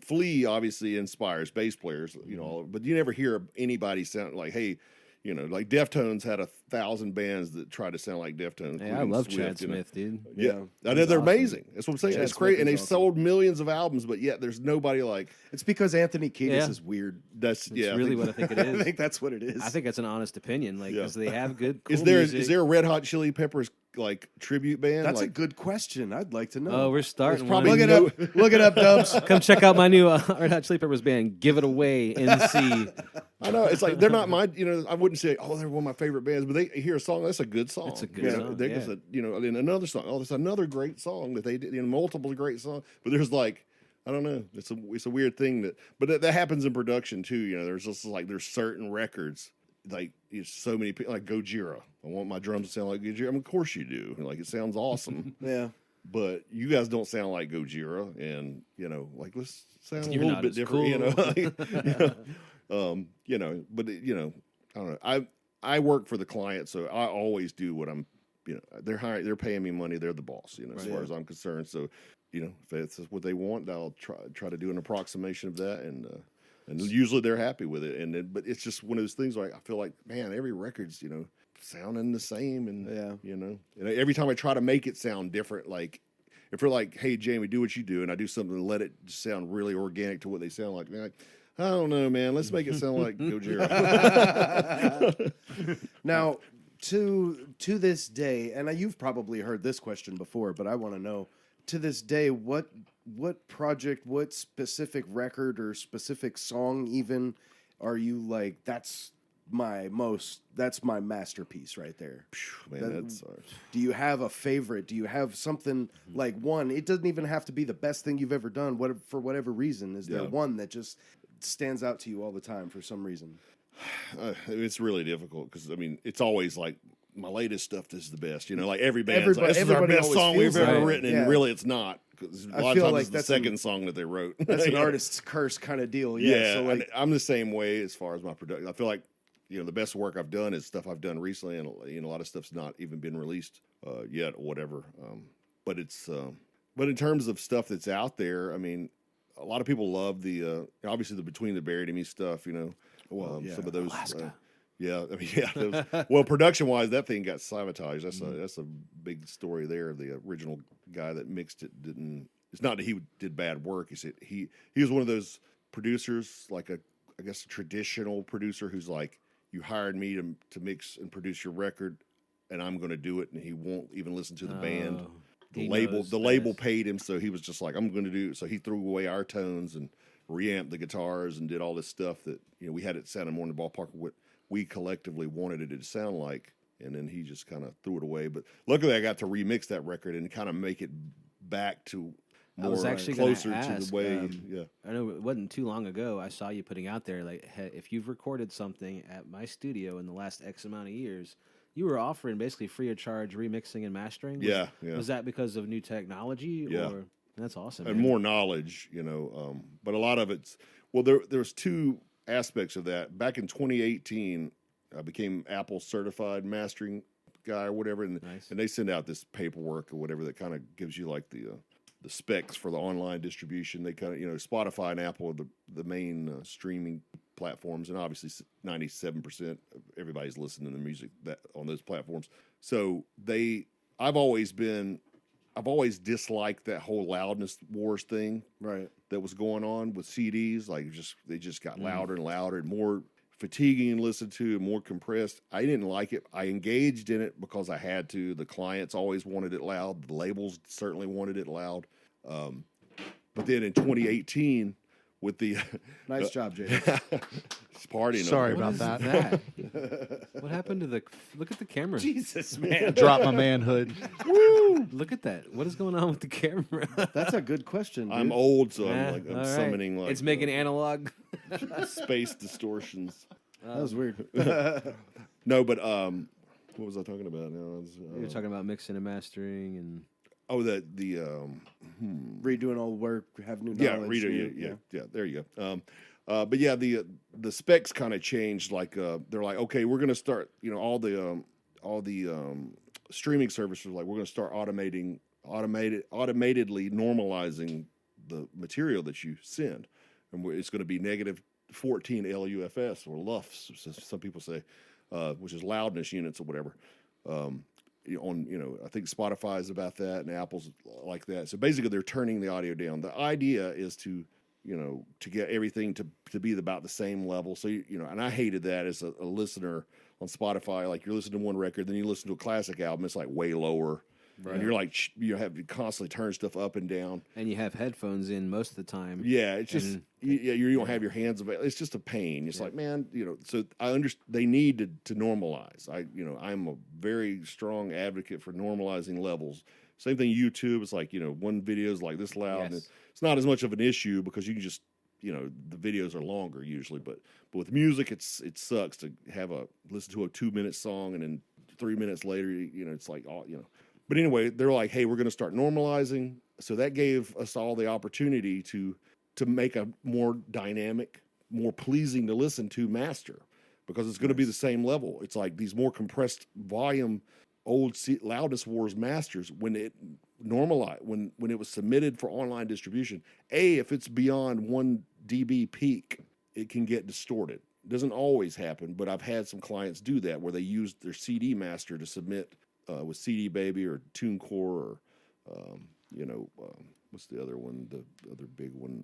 Speaker 5: Flea obviously inspires bass players, you know, but you never hear anybody sound like, hey, you know, like Deftones had 1,000 bands that try to sound like Deftones.
Speaker 4: hey, I
Speaker 5: including
Speaker 4: love
Speaker 5: Swift,
Speaker 4: Chad
Speaker 5: you know.
Speaker 4: Smith, dude.
Speaker 5: Yeah,
Speaker 3: Yeah,
Speaker 5: I know
Speaker 3: he's
Speaker 5: they're
Speaker 3: awesome.
Speaker 5: amazing. That's what I'm saying.
Speaker 3: Chad
Speaker 5: It's
Speaker 3: Smith
Speaker 5: great,
Speaker 3: is
Speaker 5: and they've
Speaker 3: awesome.
Speaker 5: sold millions of albums, but yet there's nobody like
Speaker 3: It's because Anthony Kiedis
Speaker 4: Yeah.
Speaker 3: is weird.
Speaker 5: that's.
Speaker 4: That's
Speaker 5: Yeah,
Speaker 4: really what I think it
Speaker 3: I
Speaker 4: is.
Speaker 3: think that's what it is.
Speaker 4: I think that's an honest opinion, like
Speaker 5: Yeah.
Speaker 4: because they have good. Cool
Speaker 5: Is there
Speaker 4: music.
Speaker 5: a Red Hot Chili Peppers like tribute band?
Speaker 3: that's a
Speaker 5: like,
Speaker 3: good question. I'd like to know.
Speaker 4: Oh, we're starting.
Speaker 5: probably
Speaker 4: one.
Speaker 3: look it up. Look it up, Dubs.
Speaker 4: Come check out my new Red Hot Chili Peppers band. Give it away, NC.
Speaker 5: I know it's like they're not my. You know, I wouldn't say, oh, they're one of my favorite bands, but they hear a song. That's a good song.
Speaker 4: It's a good
Speaker 5: You know,
Speaker 4: song,
Speaker 5: They
Speaker 4: yeah.
Speaker 5: just you know, and another song. Oh, there's another great song that they did. You know, multiple great songs, but there's like. I don't know. It's a weird thing but that happens in production too. You know, there's just like there's certain records like so many people like Gojira. I want my drums to sound like Gojira. I mean, of course you do. Like it sounds awesome,
Speaker 3: Yeah.
Speaker 5: but you guys don't sound like Gojira, and you know, like let's sound
Speaker 4: You're
Speaker 5: a little
Speaker 4: not
Speaker 5: bit
Speaker 4: as
Speaker 5: different. You know,
Speaker 4: cool.
Speaker 5: you know, but you know, I don't know. I work for the client, so I always do what I'm. You know, they're paying me money. They're the boss. You know, as far as I'm concerned. So, you know, if it's what they want, I'll try to do an approximation of that, and usually they're happy with it. But it's just one of those things. Like I feel like, man, every record's sounding the same, and you know, and every time I try to make it sound different, like if they're like, hey, Jamie, do what you do, and I do something and let it just sound really organic to what they sound like. They're like, I don't know, man. Let's make it sound like Gojira.
Speaker 3: Now, to this day, and you've probably heard this question before, but I want to know, to this day, what project, what specific record or specific song even are you like, that's my masterpiece right there?
Speaker 5: Man, that's
Speaker 3: Do you have a favorite? Do you have something like one? It doesn't even have to be the best thing you've ever done. For whatever reason, is there
Speaker 5: Yeah.
Speaker 3: one that just stands out to you all the time for some reason?
Speaker 5: it's really difficult because I mean it's always like my latest stuff. This is the best, you know. Like every band's like, this is our
Speaker 3: Everybody
Speaker 5: best
Speaker 3: always
Speaker 5: song we've
Speaker 3: feels
Speaker 5: ever
Speaker 3: that.
Speaker 5: written, and
Speaker 3: Yeah.
Speaker 5: really it's not. Because a
Speaker 3: I
Speaker 5: lot of
Speaker 3: feel
Speaker 5: times
Speaker 3: like
Speaker 5: it's the
Speaker 3: that's
Speaker 5: second song that they wrote.
Speaker 3: That's an
Speaker 5: Yeah.
Speaker 3: artist's curse kind of deal.
Speaker 5: Yeah,
Speaker 3: So like,
Speaker 5: and I'm the same way as far as my production. I feel like the best work I've done is stuff I've done recently, and a lot of stuff's not even been released yet or whatever. But it's but in terms of stuff that's out there, I mean, a lot of people love the obviously the Between the Buried and Me stuff. You know,
Speaker 3: yeah.
Speaker 5: some of those.
Speaker 4: Alaska.
Speaker 5: Yeah, I mean, well, production-wise, that thing got sabotaged. That's a big story there. The original guy that mixed it didn't. It's not that he did bad work. He said he was one of those producers, like I guess a traditional producer who's like, you hired me to mix and produce your record, and I'm going to do it, and he won't even listen to the band.
Speaker 4: Oh,
Speaker 5: The
Speaker 4: he knows
Speaker 5: the label
Speaker 4: best.
Speaker 5: paid him, so he was just like, I'm going to do it. So he threw away our tones and reamped the guitars and did all this stuff that we had it sounding more in the ballpark of what we collectively wanted it to sound like, and then he just kind of threw it away. But luckily, I got to remix that record and kind of make it back to
Speaker 4: I was
Speaker 5: more
Speaker 4: actually gonna
Speaker 5: closer to
Speaker 4: ask,
Speaker 5: the way. Yeah,
Speaker 4: I know it wasn't too long ago. I saw you putting out there like, hey, if you've recorded something at my studio in the last X amount of years, you were offering basically free of charge remixing and mastering.
Speaker 5: Yeah.
Speaker 4: Was that because of new technology?
Speaker 5: Yeah.
Speaker 4: Or that's awesome.
Speaker 5: and
Speaker 4: man.
Speaker 5: more knowledge, but a lot of it's there's two aspects of that. Back in 2018, I became Apple certified mastering guy or whatever, and
Speaker 4: Nice.
Speaker 5: and they send out this paperwork or whatever that kind of gives you like the specs for the online distribution. They kind of Spotify and Apple are the main streaming platforms, and obviously 97% of everybody's listening to music that on those platforms. So I've always disliked that whole loudness wars thing
Speaker 3: right.
Speaker 5: that was going on with CDs. Like they just got louder and louder and more fatiguing to listen to and more compressed. I didn't like it. I engaged in it because I had to. The clients always wanted it loud. The labels certainly wanted it loud. But then in 2018, with the
Speaker 3: Nice job, Jay.
Speaker 5: it's partying.
Speaker 6: Sorry
Speaker 5: over
Speaker 6: about
Speaker 5: there.
Speaker 6: that.
Speaker 4: What happened to look at the camera?
Speaker 3: Jesus, man.
Speaker 6: Drop my manhood.
Speaker 4: Look at that. What is going on with the camera?
Speaker 3: That's a good question, dude.
Speaker 5: I'm old, so
Speaker 4: Ah,
Speaker 5: I'm
Speaker 4: all right.
Speaker 5: summoning like
Speaker 4: it's making analog.
Speaker 5: space distortions.
Speaker 3: That was weird.
Speaker 5: No, but what was I talking about? No,
Speaker 4: We were talking about mixing and mastering, and
Speaker 3: Redoing all the work, have new
Speaker 5: yeah,
Speaker 3: knowledge.
Speaker 5: yeah. There you go. But yeah, the specs kind of changed. Like they're like, okay, we're gonna start. All the streaming services like we're gonna start automatedly normalizing the material that you send, and it's going to be negative 14 LUFS or LUFS, some people say, which is loudness units or whatever. I think Spotify is about that, and Apple's like that. So basically, they're turning the audio down. The idea is to get everything to be about the same level. So and I hated that as a listener on Spotify. Like you're listening to one record, then you listen to a classic album, it's like way lower. Right. And you're like, you have to constantly turn stuff up and down.
Speaker 4: and you have headphones in most of the time.
Speaker 5: Yeah, it's just you don't have your hands available. It's just a pain. It's like, man, So I understand they need to normalize. I'm a very strong advocate for normalizing levels. Same thing YouTube. It's like one video is like this loud, and it's not as much of an issue because you can just the videos are longer usually. But with music, it sucks to have listen to a 2-minute song and then 3 minutes later, it's like But anyway, they're like, hey, we're going to start normalizing. So that gave us all the opportunity to make a more dynamic, more pleasing to listen to master because it's going to be the same level. It's like these more compressed volume, old Loudness Wars masters, when it normalized, when it was submitted for online distribution, if it's beyond 1 dB peak, it can get distorted. It doesn't always happen, but I've had some clients do that where they used their CD master to submit with CD Baby or TuneCore or, what's the other one? The other big one,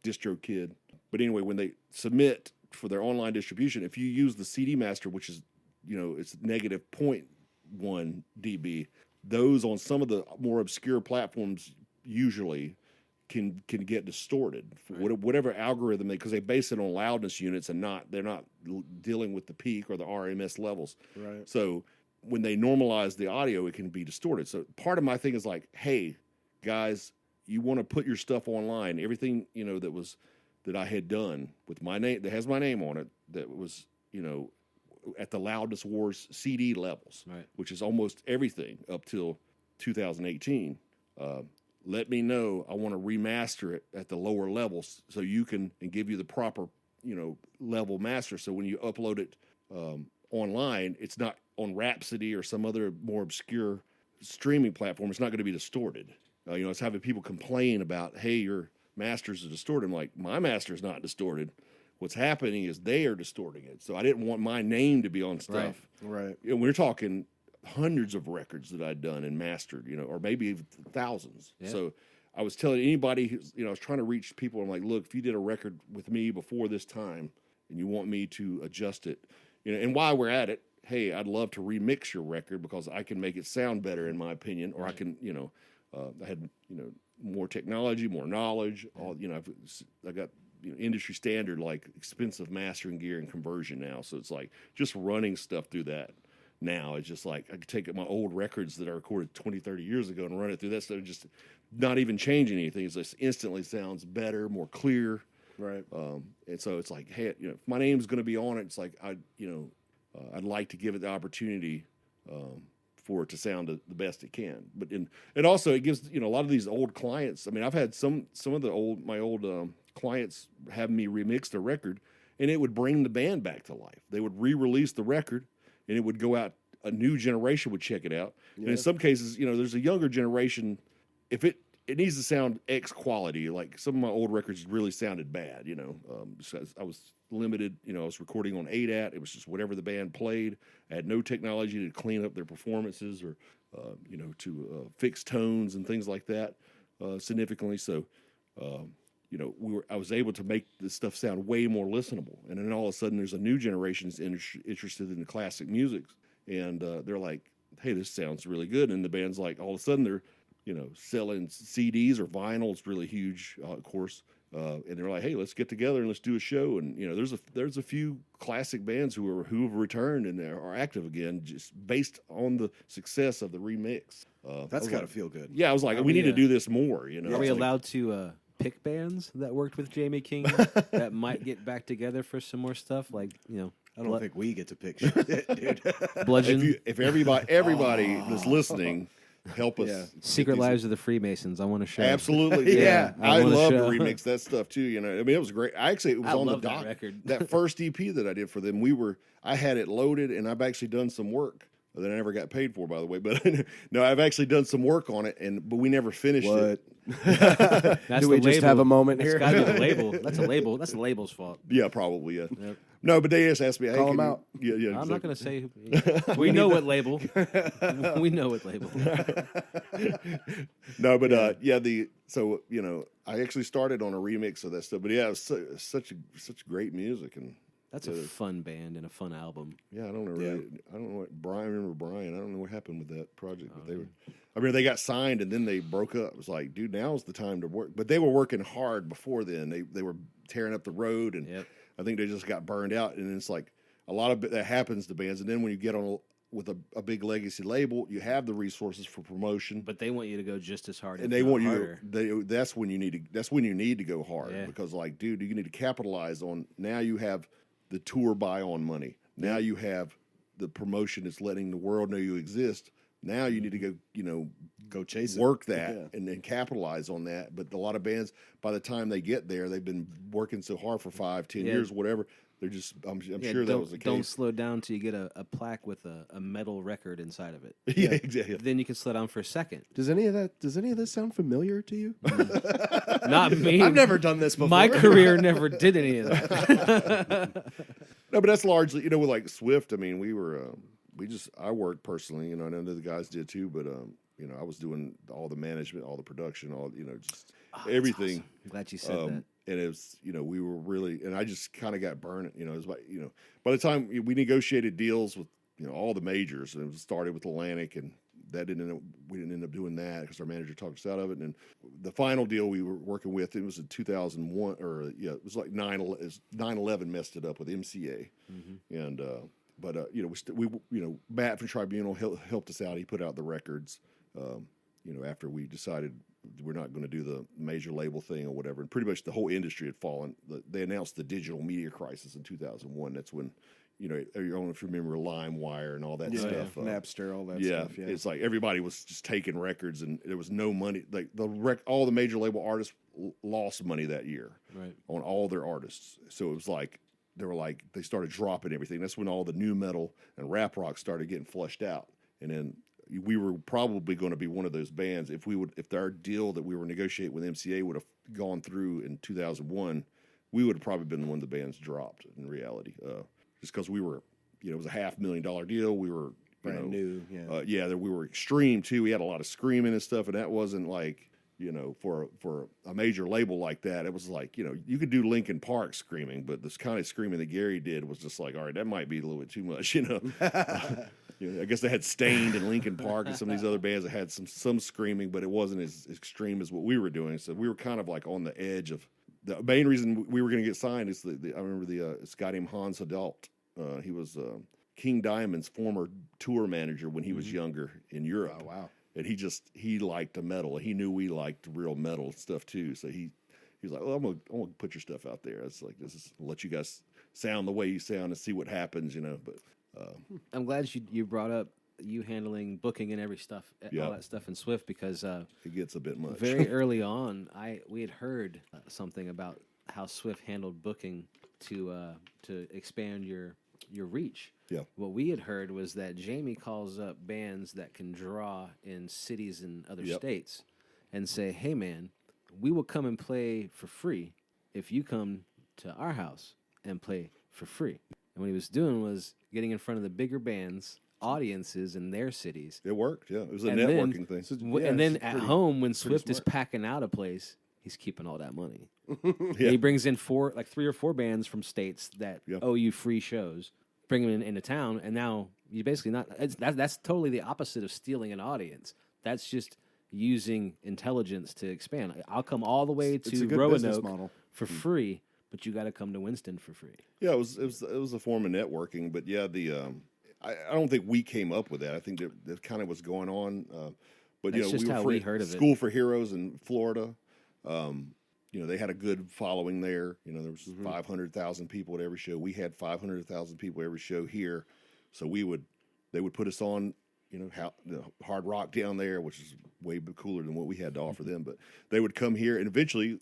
Speaker 5: DistroKid. But anyway, when they submit for their online distribution, if you use the CD master, which is, it's negative 0.1 dB, those on some of the more obscure platforms usually can get distorted for whatever algorithm because they base it on loudness units and they're not dealing with the peak or the RMS levels.
Speaker 3: Right.
Speaker 5: So when they normalize the audio, it can be distorted. So part of my thing is like, hey, guys, you want to put your stuff online. Everything, that I had done with my name, that has my name on it, that was, at the Loudness Wars CD levels,
Speaker 4: right,
Speaker 5: which is almost everything up till 2018. Let me know. I want to remaster it at the lower levels so you can, and give you the proper, level master. So when you upload it online, it's not on Rhapsody or some other more obscure streaming platform. It's not going to be distorted. It's having people complain about, hey, your masters are distorted. I'm like, my master is not distorted. What's happening is they are distorting it. So I didn't want my name to be on stuff.
Speaker 3: Right.
Speaker 5: We're talking hundreds of records that I'd done and mastered, or maybe even thousands. Yeah. So I was telling anybody, I was trying to reach people. I'm like, look, if you did a record with me before this time and you want me to adjust it, and while we're at it, hey, I'd love to remix your record because I can make it sound better, in my opinion, or I can, I had, more technology, more knowledge. All, I got industry standard like expensive mastering gear and conversion now. So it's like just running stuff through that. Now it's just like I could take my old records that I recorded 20, 30 years ago and run it through that stuff, just not even changing anything. It just instantly sounds better, more clear.
Speaker 3: Right.
Speaker 5: And so it's like, hey, if my name's going to be on it, it's like I'd like to give it the opportunity for it to sound the best it can. But and also it gives a lot of these old clients. I mean, I've had some of my old clients have me remix the record, and it would bring the band back to life. They would re-release the record, and it would go out. A new generation would check it out. Yeah. And in some cases, there's a younger generation. If it needs to sound X quality, like some of my old records really sounded bad. I was limited. I was recording on ADAT. It was just whatever the band played. I had no technology to clean up their performances or, to fix tones and things like that significantly. So, I was able to make this stuff sound way more listenable. And then all of a sudden, there's a new generation that's interested in the classic music, and they're like, "Hey, this sounds really good." And the band's like, all of a sudden, they're selling CDs or vinyl. It's really huge, of course. And they're like, "Hey, let's get together and let's do a show." And there's a few classic bands who have returned and are active again, just based on the success of the remix.
Speaker 3: That's gotta feel good.
Speaker 5: Yeah, I was like, we need to do this more.
Speaker 4: Are we allowed to pick bands that worked with Jamie King that might get back together for some more stuff? Like,
Speaker 3: I don't think we get to pick shit, dude.
Speaker 4: Bludgeon,
Speaker 5: If everybody that's listening, help us.
Speaker 3: Yeah.
Speaker 4: Secret
Speaker 5: get these-
Speaker 4: Lives of the Freemasons. I want to show.
Speaker 5: Absolutely,
Speaker 3: Yeah.
Speaker 5: I
Speaker 4: wanna
Speaker 5: love to
Speaker 4: show.
Speaker 5: remix that stuff too. I mean, it was great. It was
Speaker 4: I
Speaker 5: on the
Speaker 4: love that
Speaker 5: dock.
Speaker 4: record.
Speaker 5: That first EP that I did for them, I had it loaded, and I've actually done some work that I never got paid for, by the way. But no, I've actually done some work on it, but we never finished it.
Speaker 4: That's
Speaker 3: Do we
Speaker 4: the
Speaker 3: just
Speaker 4: label.
Speaker 3: have a moment
Speaker 4: That's
Speaker 3: here?
Speaker 4: gotta be the label. That's a label. That's the label's fault.
Speaker 5: Yeah, probably. Yeah.
Speaker 4: Yep.
Speaker 5: No, but they just asked me, "Hey,
Speaker 3: Call
Speaker 5: can
Speaker 3: them
Speaker 5: you-"
Speaker 3: out.
Speaker 5: Yeah.
Speaker 4: I'm not going to say. We know what label. We know what label.
Speaker 5: No, but I actually started on a remix of that stuff. But yeah, it was such great music, and
Speaker 4: That's a fun band and a fun album.
Speaker 5: yeah, I don't know.
Speaker 3: Yeah.
Speaker 5: Really, I don't know what Brian. I remember Brian. I don't know what happened with that project, but they were. I mean, they got signed and then they broke up. It was like, dude, now's the time to work. But they were working hard before then. They were tearing up the road, and
Speaker 4: Yep.
Speaker 5: I think they just got burned out. And it's like a lot of that happens to bands. And then when you get on with a big legacy label, you have the resources for promotion.
Speaker 4: But they want you to go just as hard.
Speaker 5: And
Speaker 4: if
Speaker 5: they
Speaker 4: not
Speaker 5: want
Speaker 4: harder.
Speaker 5: that's when you need to go hard,
Speaker 4: Yeah.
Speaker 5: because like, dude, you need to capitalize on, now you have the tour buy on money. Now you have the promotion that's letting the world know you exist. Now you need to go,
Speaker 3: Go chase it.
Speaker 5: work that
Speaker 3: Yeah.
Speaker 5: and then capitalize on that. But a lot of bands, by the time they get there, they've been working so hard for 5-10
Speaker 4: Yeah.
Speaker 5: years, whatever. They're just, I'm
Speaker 4: Yeah,
Speaker 5: sure that was the
Speaker 4: Don't
Speaker 5: case.
Speaker 4: slow down till you get a plaque with a metal record inside of it.
Speaker 5: Yeah, exactly.
Speaker 4: Then you can slow down for a second.
Speaker 3: Does any of this sound familiar to you?
Speaker 4: Not me.
Speaker 3: I've never done this before.
Speaker 4: My career never did any of that.
Speaker 5: No, but that's largely, with like Swift. I mean, I worked personally, and I know the guys did too, but, I was doing all the management, all the production, all, just everything.
Speaker 4: I'm glad you said that.
Speaker 5: And it was, we were really, and I just kind of got burned. It was like, by the time we negotiated deals with, all the majors, and it started with Atlantic, and we didn't end up doing that because our manager talked us out of it. And then the final deal we were working with, it was in 2001, it was like 9/11 messed it up with MCA, and Matt from Tribunal helped us out. He put out the records, after we decided we're not going to do the major label thing or whatever. And pretty much the whole industry had fallen. They announced the digital media crisis in 2001. That's when, I don't know if you remember LimeWire and all that stuff.
Speaker 3: Napster, all that
Speaker 5: Yeah,
Speaker 3: stuff. Yeah,
Speaker 5: it's like everybody was just taking records, and there was no money. Like all the major label artists lost money that year,
Speaker 4: Right.
Speaker 5: on all their artists. So it was like they started dropping everything. That's when all the new metal and rap rock started getting flushed out, and then we were probably going to be one of those bands if our deal that we were negotiating with MCA would have gone through in 2001. We would have probably been one of the bands dropped in reality, just because we were, it was a $500,000 deal. We were
Speaker 3: brand new. Yeah,
Speaker 5: we were extreme too. We had a lot of screaming and stuff, and that wasn't like, for a major label like that, it was like, you could do Linkin Park screaming, but this kind of screaming that Gary did was just like, all right, that might be a little bit too much, I guess they had Stained and Linkin Park and some of these other bands that had some screaming, but it wasn't as extreme as what we were doing. So we were kind of like on the edge of. The main reason we were going to get signed is I remember this guy named Hans Adalt. He was King Diamond's former tour manager when he was younger in Europe.
Speaker 3: Oh, wow.
Speaker 5: And he liked the metal. He knew we liked real metal stuff too. So he was like, "Well, I'm gonna put your stuff out there. It's like let you guys sound the way you sound and see what happens, But
Speaker 4: I'm glad you brought up you handling booking and
Speaker 5: Yeah.
Speaker 4: all that stuff in Swift, because
Speaker 5: it gets a bit much.
Speaker 4: very early on, we had heard something about how Swift handled booking to expand your reach.
Speaker 5: Yeah.
Speaker 4: What we had heard was that Jamie calls up bands that can draw in cities in other
Speaker 5: Yep.
Speaker 4: states and say, "Hey, man, we will come and play for free if you come to our house and play for free." And what he was doing was getting in front of the bigger bands, audiences in their cities.
Speaker 5: It worked. Yeah, it was a
Speaker 4: And
Speaker 5: networking
Speaker 4: then-
Speaker 5: thing.
Speaker 3: Yeah,
Speaker 4: And then
Speaker 3: it's
Speaker 4: at
Speaker 3: pretty-
Speaker 4: home, when Swift is
Speaker 3: smart.
Speaker 4: packing out a place, he's keeping all that money.
Speaker 5: Yeah.
Speaker 4: He brings in 3 or 4 bands from states that
Speaker 5: Yeah.
Speaker 4: owe you free shows, bring them into town, and now you basically that's totally the opposite of stealing an audience. That's just using intelligence to expand. I'll come all the way
Speaker 3: It's
Speaker 4: to
Speaker 3: a good business
Speaker 4: Roanoke
Speaker 3: model.
Speaker 4: for free, but you got to come to Winston for free.
Speaker 5: Yeah, it was a form of networking, but yeah, I don't think we came up with that. I think that kind of was going on, but
Speaker 4: That's just
Speaker 5: we were
Speaker 4: how we heard of it.
Speaker 5: School for Heroes in Florida, they had a good following there. There was 500,000 people at every show. We had 500,000 people every show here. So they would put us on, the hard rock down there, which is way cooler than what we had to offer them. But they would come here, and eventually,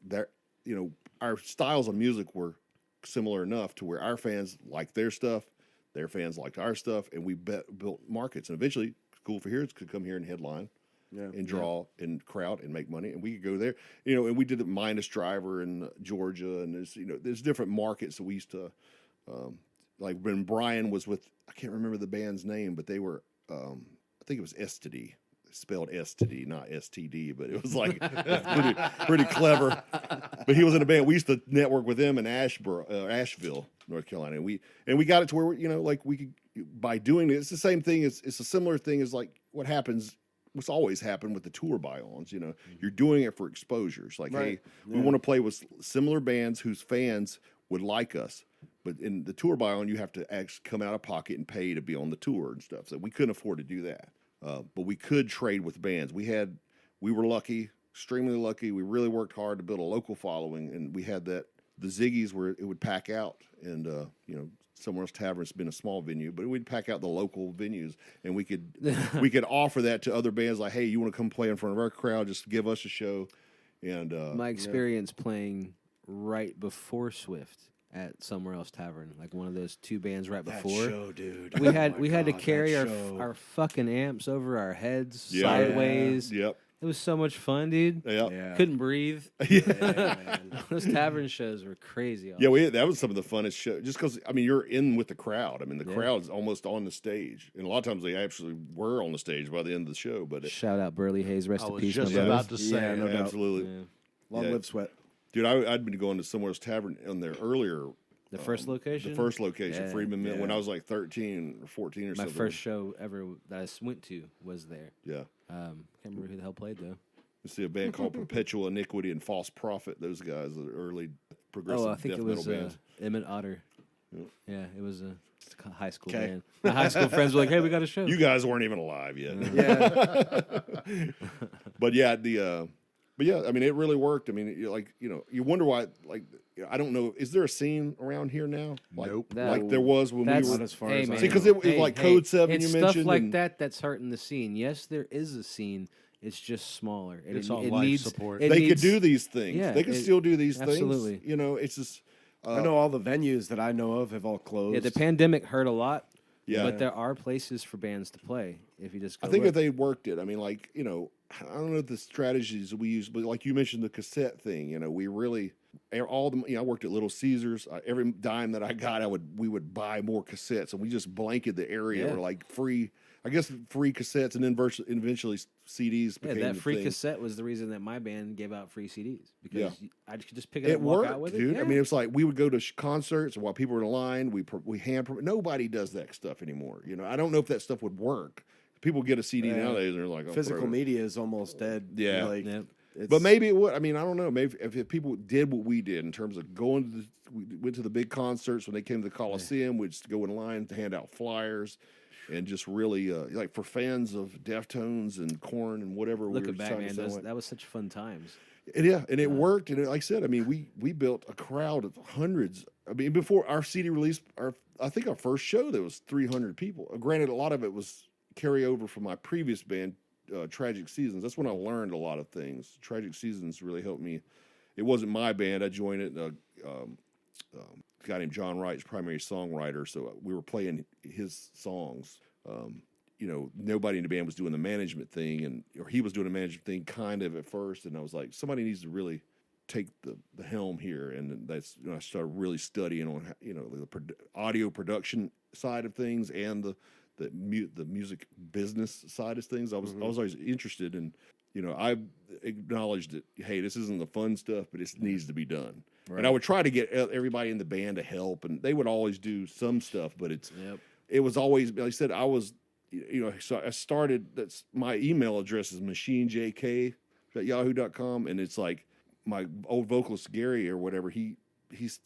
Speaker 5: our styles of music were similar enough to where our fans liked their stuff, their fans liked our stuff, and we built markets. And eventually, Cool for Heroes could come here and headline. And draw and crowd and make money, and we could go there, and we did the Minus Driver in Georgia, and there's different markets that we used to, like when Brian was with, I can't remember the band's name, but they were, I think it was STD, spelled STD, not STD, but it was like pretty clever. But he was in a band. We used to network with them in Asheville, North Carolina, and we got it to where like we could, by doing it, it's the same thing. It's a similar thing as like what happens. What's always happened with the tour buy-ons, you're doing it for exposures. Like, hey, we want to play with similar bands whose fans would like us. But in the tour buy-on, you have to actually come out of pocket and pay to be on the tour and stuff. So we couldn't afford to do that. But we could trade with bands. We were lucky, extremely lucky. We really worked hard to build a local following, and we had that. The Ziggy's where it would pack out, and Somewhere Else Tavern's been a small venue, but we'd pack out the local venues, and we could offer that to other bands. Like, hey, you want to come play in front of our crowd? Just give us a show. And
Speaker 4: my experience playing right before Swift at Somewhere Else Tavern, like one of those two bands right before.
Speaker 3: That show, dude.
Speaker 4: We had to carry our fucking amps over our heads sideways.
Speaker 5: Yep.
Speaker 4: It was so much fun, dude.
Speaker 5: Yeah.
Speaker 4: Couldn't breathe. Those tavern shows were crazy.
Speaker 5: Yeah, that was some of the funnest shows. Just because, you're in with the crowd. The crowd's almost on the stage. And a lot of times they actually were on the stage by the end of the show. But
Speaker 4: shout out Burley Hayes, rest in peace.
Speaker 6: I was just about to say.
Speaker 3: no doubt.
Speaker 5: Absolutely.
Speaker 4: Yeah.
Speaker 3: Long live Sweat.
Speaker 5: Dude, I'd been going to Somewhere Else Tavern on their earlier.
Speaker 4: The first location?
Speaker 5: The first location,
Speaker 4: Yeah.
Speaker 5: Freedman Mill, when I was like 13 or 14 or
Speaker 4: My
Speaker 5: something.
Speaker 4: first show ever that I went to was there.
Speaker 5: Yeah.
Speaker 4: Can't remember who the hell played, though.
Speaker 5: You see a band called Perpetual Iniquity and False Prophet. Those guys are early progressive
Speaker 4: I think
Speaker 5: death
Speaker 4: it was
Speaker 5: metal bands.
Speaker 4: Emmett Otter.
Speaker 5: Yeah.
Speaker 4: Yeah, it was a high school
Speaker 3: 'Kay.
Speaker 4: band. My high school friends were like, "Hey, we got a show."
Speaker 5: You guys weren't even alive yet. But yeah, it really worked. You wonder why. Like, I don't know. Is there a scene around here now? Like,
Speaker 6: Nope.
Speaker 5: Like there was when we
Speaker 4: That's-
Speaker 5: were.
Speaker 3: Not as far
Speaker 4: hey,
Speaker 3: as I
Speaker 4: man.
Speaker 5: See, because
Speaker 3: know.
Speaker 5: it was like Code 7
Speaker 4: it's
Speaker 5: you
Speaker 4: stuff
Speaker 5: mentioned.
Speaker 4: like
Speaker 5: and-
Speaker 4: that's hurting the scene. Yes, there is a scene. It's just smaller. And
Speaker 6: It's
Speaker 4: it,
Speaker 6: on
Speaker 4: it
Speaker 6: life
Speaker 4: needs
Speaker 6: support.
Speaker 4: it
Speaker 5: They
Speaker 4: needs-
Speaker 5: could do these things.
Speaker 4: Yeah,
Speaker 5: They could still do these
Speaker 4: absolutely.
Speaker 5: things. It's just.
Speaker 3: I know all the venues that I know of have all closed.
Speaker 4: Yeah, the pandemic hurt a lot.
Speaker 5: Yeah.
Speaker 4: But there are places for bands to play if you just go
Speaker 5: I think
Speaker 4: look.
Speaker 5: if they worked it, I don't know the strategies we use, but like you mentioned, the cassette thing. We really all the. I worked at Little Caesars. Every dime that I got, we would buy more cassettes, and we just blanketed the area.
Speaker 4: Yeah.
Speaker 5: Or like free cassettes, and then eventually CDs.
Speaker 4: Yeah,
Speaker 5: Became
Speaker 4: that
Speaker 5: the
Speaker 4: free
Speaker 5: thing.
Speaker 4: cassette was the reason that my band gave out free CDs because
Speaker 5: Yeah.
Speaker 4: I could just pick it up
Speaker 5: It
Speaker 4: and walk
Speaker 5: worked,
Speaker 4: out with
Speaker 5: dude.
Speaker 4: it. Yeah.
Speaker 5: It's like we would go to concerts while people were in line. We hand. Nobody does that stuff anymore. I don't know if that stuff would work. People get a CD
Speaker 3: Yeah.
Speaker 5: nowadays, and they're like, oh,
Speaker 3: Physical
Speaker 5: throw it.
Speaker 3: media is almost dead.
Speaker 5: Yeah.
Speaker 4: Yep.
Speaker 5: But maybe it would. I don't know. Maybe if people did what we did in terms of we went to the big concerts when they came to the Coliseum, we'd just go in line to hand out flyers, and just really like for fans of Deftones and Korn and whatever.
Speaker 4: Looking
Speaker 5: we were
Speaker 4: back,
Speaker 5: trying to
Speaker 4: man,
Speaker 5: sell
Speaker 4: that was such fun times.
Speaker 5: And it worked. And like I said, we built a crowd of hundreds. Before our CD release, I think our first show there was 300 people. Granted, a lot of it was carryover from my previous band, Tragic Seasons. That's when I learned a lot of things. Tragic Seasons really helped me. It wasn't my band. I joined it. A guy named John Wright's primary songwriter, so we were playing his songs. Nobody in the band was doing the management thing, or he was doing the management thing kind of at first, and I was like, somebody needs to really take the helm here, and that's I started really studying on the audio production side of things and the music business side of things. I was always interested in. I acknowledged that, hey, this isn't the fun stuff, but it needs to be done. Right. And I would try to get everybody in the band to help, and they would always do some stuff, but it was always, like I said, I was, so I started, that's my email address is machinejk@yahoo.com, and it's like my old vocalist, Gary, or whatever, he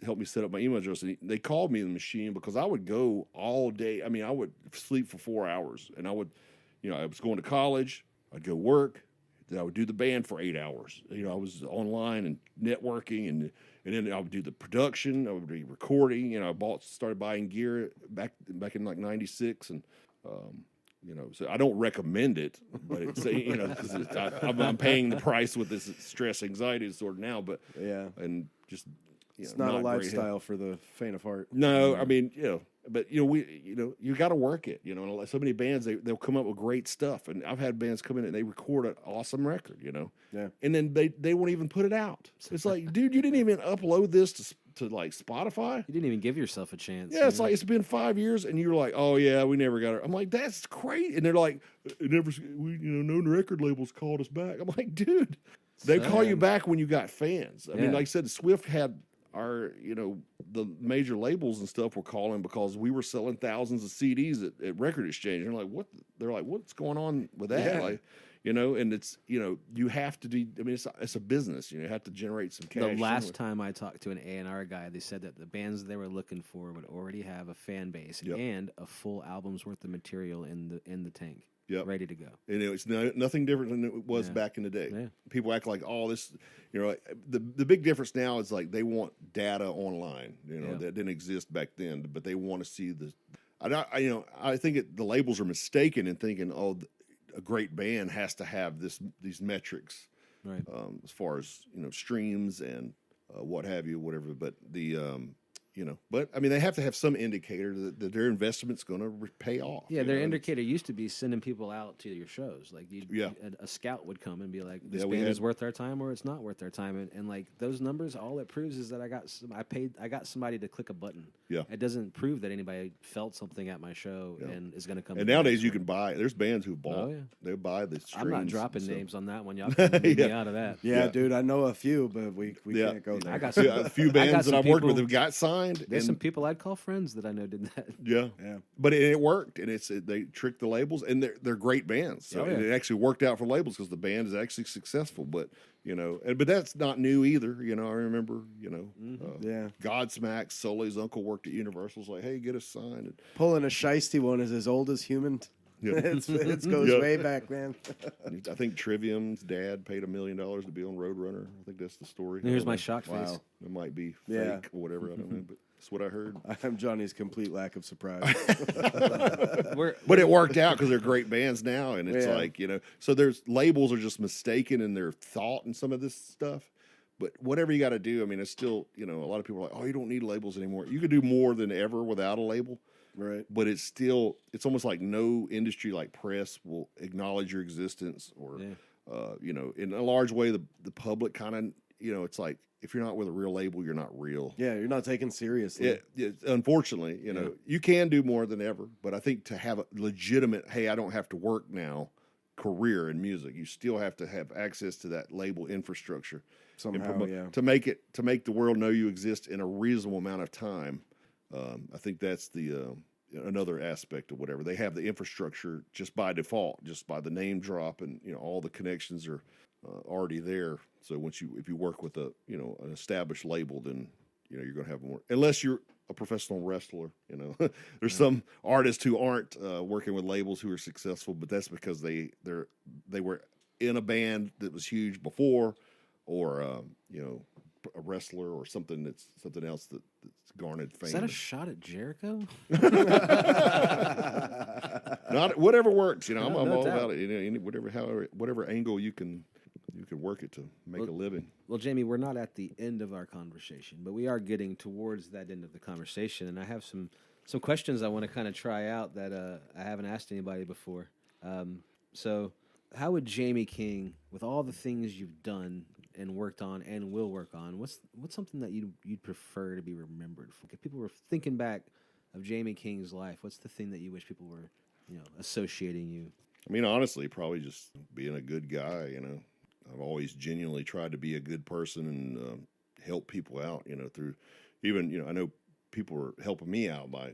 Speaker 5: helped me set up my email address, and they called me the Machine because I would go all day. I would sleep for 4 hours, and I was going to college, I'd go work, Then I would do the band for 8 hours. You know, I was online and networking, and then I would do the production. I would be recording. You know, started buying gear back in like '96, and you know, so I don't recommend it, but it's, you know, 'cause I'm paying the price with this stress anxiety disorder now. But
Speaker 3: Yeah.
Speaker 5: and just
Speaker 3: It's not a
Speaker 5: great health.
Speaker 3: lifestyle for the faint of heart.
Speaker 5: No, I mean, you know, but you know, you got to work it. You know, so many bands they'll come up with great stuff, and I've had bands come in and they record an awesome record. You know,
Speaker 3: Yeah.
Speaker 5: and then they won't even put it out. It's like, dude, you didn't even upload this to like Spotify.
Speaker 4: You didn't even give yourself a chance.
Speaker 5: Yeah, it's like it's been 5 years, and you're like, oh yeah, we never got it. I'm like, that's crazy, and they're like, no record labels called us back. I'm like, dude, they call you back when you got fans. I mean, like I said, Swift had the major labels and stuff were calling because we were selling thousands of CDs at Record Exchange. And they're like, what? They're like, what's going on with that?
Speaker 3: Yeah.
Speaker 5: Like, and it's, you have to do, I mean, it's a business, you have to generate some cash.
Speaker 4: The last
Speaker 5: somewhere.
Speaker 4: time I talked to an A&R guy, they said that the bands they were looking for would already have a fan base
Speaker 5: Yep.
Speaker 4: and a full album's worth of material in the tank,
Speaker 5: Yep.
Speaker 4: ready to go.
Speaker 5: And it's nothing different than it was back in the day.
Speaker 4: Yeah.
Speaker 5: People act like, oh, this, the big difference now is like they want data online, that didn't exist back then, but they want to see I think the labels are mistaken in thinking, oh, a great band has to have these metrics,
Speaker 4: Right.
Speaker 5: as far as, streams and what have you, whatever. But but I mean, they have to have some indicator that their investment's going to pay off.
Speaker 4: Yeah, their indicator used to be sending people out to your shows. Like,
Speaker 5: Yeah.
Speaker 4: a scout would come and be like, "This
Speaker 5: Yeah, we
Speaker 4: band is
Speaker 5: had-
Speaker 4: worth our time, or it's not worth our time." And like those numbers, all it proves is that I got somebody to click a button.
Speaker 5: Yeah.
Speaker 4: It doesn't prove that anybody felt something at my show and is going to come.
Speaker 5: And
Speaker 4: to the
Speaker 5: nowadays
Speaker 4: next
Speaker 5: you
Speaker 4: one.
Speaker 5: can buy. There's bands who bought.
Speaker 4: Oh, yeah.
Speaker 5: They buy the streams.
Speaker 4: I'm not dropping
Speaker 5: so-
Speaker 4: names on that one. Y'all can leave me out of that.
Speaker 3: Yeah,
Speaker 5: Yeah.
Speaker 3: dude, I know a few, but we
Speaker 5: Yeah.
Speaker 3: can't go there.
Speaker 4: I got
Speaker 5: Yeah, a few bands that
Speaker 4: some
Speaker 5: I've worked with
Speaker 4: people-
Speaker 5: have got signed.
Speaker 4: There's
Speaker 5: and-
Speaker 4: some people I'd call friends that I know did that.
Speaker 5: Yeah,
Speaker 3: Yeah.
Speaker 5: but it worked, and they tricked the labels, and they're great bands. So
Speaker 4: Oh, yeah.
Speaker 5: it actually worked out for labels because the band is actually successful. But but that's not new either. I remember
Speaker 3: Yeah.
Speaker 5: Godsmack, Sully's uncle worked at Universal's like, hey, get us signed. And,
Speaker 3: Pulling a shiesty one is as old as human.
Speaker 5: Yeah.
Speaker 3: it goes
Speaker 5: Yeah.
Speaker 3: way back, man.
Speaker 5: I think Trivium's dad paid $1 million to be on Roadrunner. I think that's the story.
Speaker 4: And here's
Speaker 5: I don't
Speaker 4: my
Speaker 5: know.
Speaker 4: shock face.
Speaker 3: Wow.
Speaker 5: It might be fake
Speaker 3: Yeah.
Speaker 5: or whatever. I don't know, but that's what I heard.
Speaker 3: I'm Johnny's complete lack of surprise.
Speaker 5: But it worked out because they're great bands now, and it's
Speaker 3: Yeah.
Speaker 5: like So there's labels are just mistaken in their thought and some of this stuff. But whatever you got to do, I mean, it's still a lot of people are like, oh, you don't need labels anymore. You could do more than ever without a label.
Speaker 3: Right.
Speaker 5: But it's almost like no industry like press will acknowledge your existence, or in a large way, the public kind of it's like if you're not with a real label, you're not real.
Speaker 3: Yeah, you're not taken seriously.
Speaker 5: Unfortunately, you can do more than ever, but I think to have a legitimate, hey, I don't have to work now, career in music, you still have to have access to that label infrastructure
Speaker 3: Somehow, yeah.
Speaker 5: to make the world know you exist in a reasonable amount of time. I think that's the another aspect of whatever they have the infrastructure just by default, just by the name drop, and all the connections are already there. So if you work with an established label, then you're going to have more, unless you're a professional wrestler. There's some artists who aren't working with labels who are successful, but that's because they were in a band that was huge before, or a wrestler or something else that's garnered fame.
Speaker 4: Is that a shot at Jericho?
Speaker 5: Not whatever works. I'm
Speaker 4: No
Speaker 5: all
Speaker 4: doubt.
Speaker 5: about it. Whatever angle you can work it to make a living.
Speaker 4: Well, Jamie, we're not at the end of our conversation, but we are getting towards that end of the conversation, and I have some questions I want to kind of try out that I haven't asked anybody before. So, how would Jamie King, with all the things you've done and worked on and will work on, what's something that you'd prefer to be remembered for? If people were thinking back of Jamie King's life, what's the thing that you wish people were, associating you?
Speaker 5: I mean, honestly, probably just being a good guy. I've always genuinely tried to be a good person and help people out. Through even I know people are helping me out by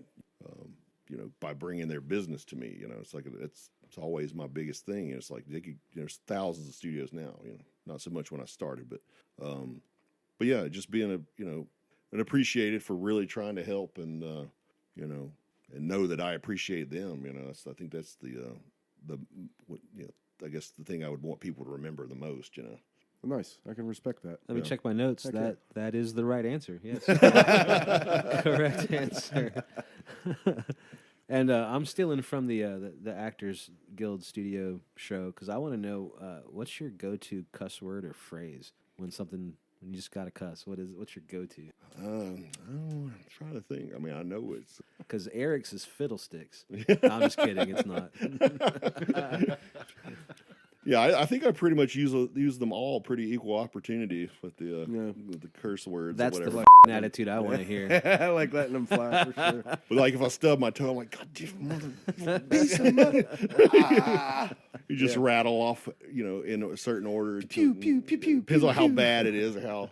Speaker 5: by bringing their business to me. It's like it's always my biggest thing. It's like there's thousands of studios now. Not so much when I started, but yeah, just being an appreciated for really trying to help and and know that I appreciate them. I think that's the I guess the thing I would want people to remember the most.
Speaker 3: Nice. I can respect that.
Speaker 4: Let me check my notes.
Speaker 3: Okay.
Speaker 4: That is the right answer. Yes, correct answer. And I'm stealing from the Actors Guild Studio show because I want to know what's your go-to cuss word or phrase when you just got to cuss. What's your go-to?
Speaker 5: I'm trying to think. I mean, I know it's
Speaker 4: Because Eric's is fiddlesticks. No, I'm just kidding. It's not.
Speaker 5: yeah. I think I pretty much use them all pretty equal opportunity with the curse words.
Speaker 4: That's
Speaker 5: or
Speaker 4: the
Speaker 5: whatever.
Speaker 4: attitude I want to hear.
Speaker 3: I like letting them fly for sure.
Speaker 5: But like if I stub my toe, I'm like, God damn mother.
Speaker 3: Piece of money.
Speaker 5: You just rattle off, in a certain order.
Speaker 3: Pew, pew, pew, pew,
Speaker 5: Depends on
Speaker 3: pew,
Speaker 5: how
Speaker 3: pew.
Speaker 5: bad it is or how,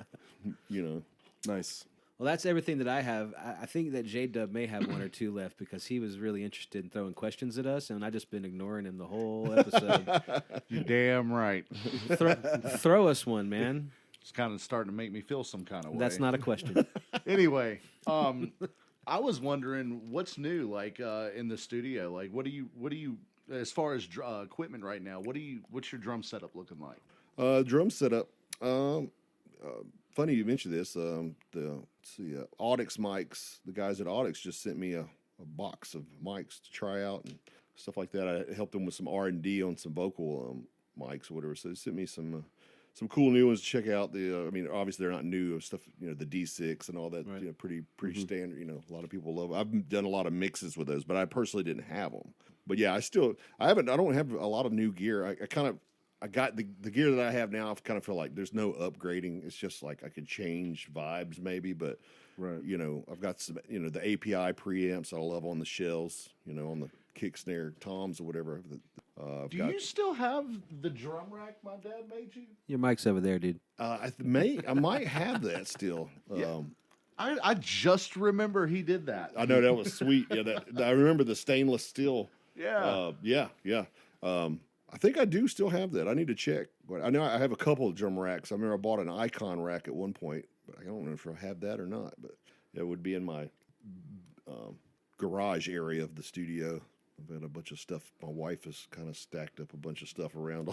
Speaker 3: Nice.
Speaker 4: Well, that's everything that I have. I think that J-Dub may have one or two left because he was really interested in throwing questions at us, and I just been ignoring him the whole episode.
Speaker 6: You're damn right.
Speaker 4: Throw us one, man.
Speaker 6: It's kind of starting to make me feel some kind of way.
Speaker 4: That's not a question.
Speaker 6: Anyway, I was wondering what's new, like in the studio. Like, what do you, as far as equipment right now? What's your drum setup looking like?
Speaker 5: Drum setup. Funny you mentioned this. Audix mics. The guys at Audix just sent me a box of mics to try out and stuff like that. I helped them with some R&D on some vocal mics or whatever. So they sent me some cool new ones to check out. Obviously they're not new stuff. The D6 and all that.
Speaker 4: Right.
Speaker 5: Pretty standard. A lot of people love. I've done a lot of mixes with those, but I personally didn't have them. But yeah, I don't have a lot of new gear. I got the gear that I have now. I kind of feel like there's no upgrading. It's just like I could change vibes maybe, but
Speaker 3: Right.
Speaker 5: I've got some, the API preamps I love on the shells, on the kick snare toms or whatever.
Speaker 6: Do you still have the drum rack my dad made you?
Speaker 4: Your mic's over there, dude.
Speaker 5: I might have that still.
Speaker 6: I just remember he did that.
Speaker 5: I know that was sweet. Yeah, I remember the stainless steel.
Speaker 6: Yeah.
Speaker 5: Yeah. I think I do still have that. I need to check. But I know I have a couple of drum racks. I remember I bought an Icon rack at one point, but I don't know if I have that or not. But it would be in my garage area of the studio. I've got a bunch of stuff. My wife has kind of stacked up a bunch of stuff around,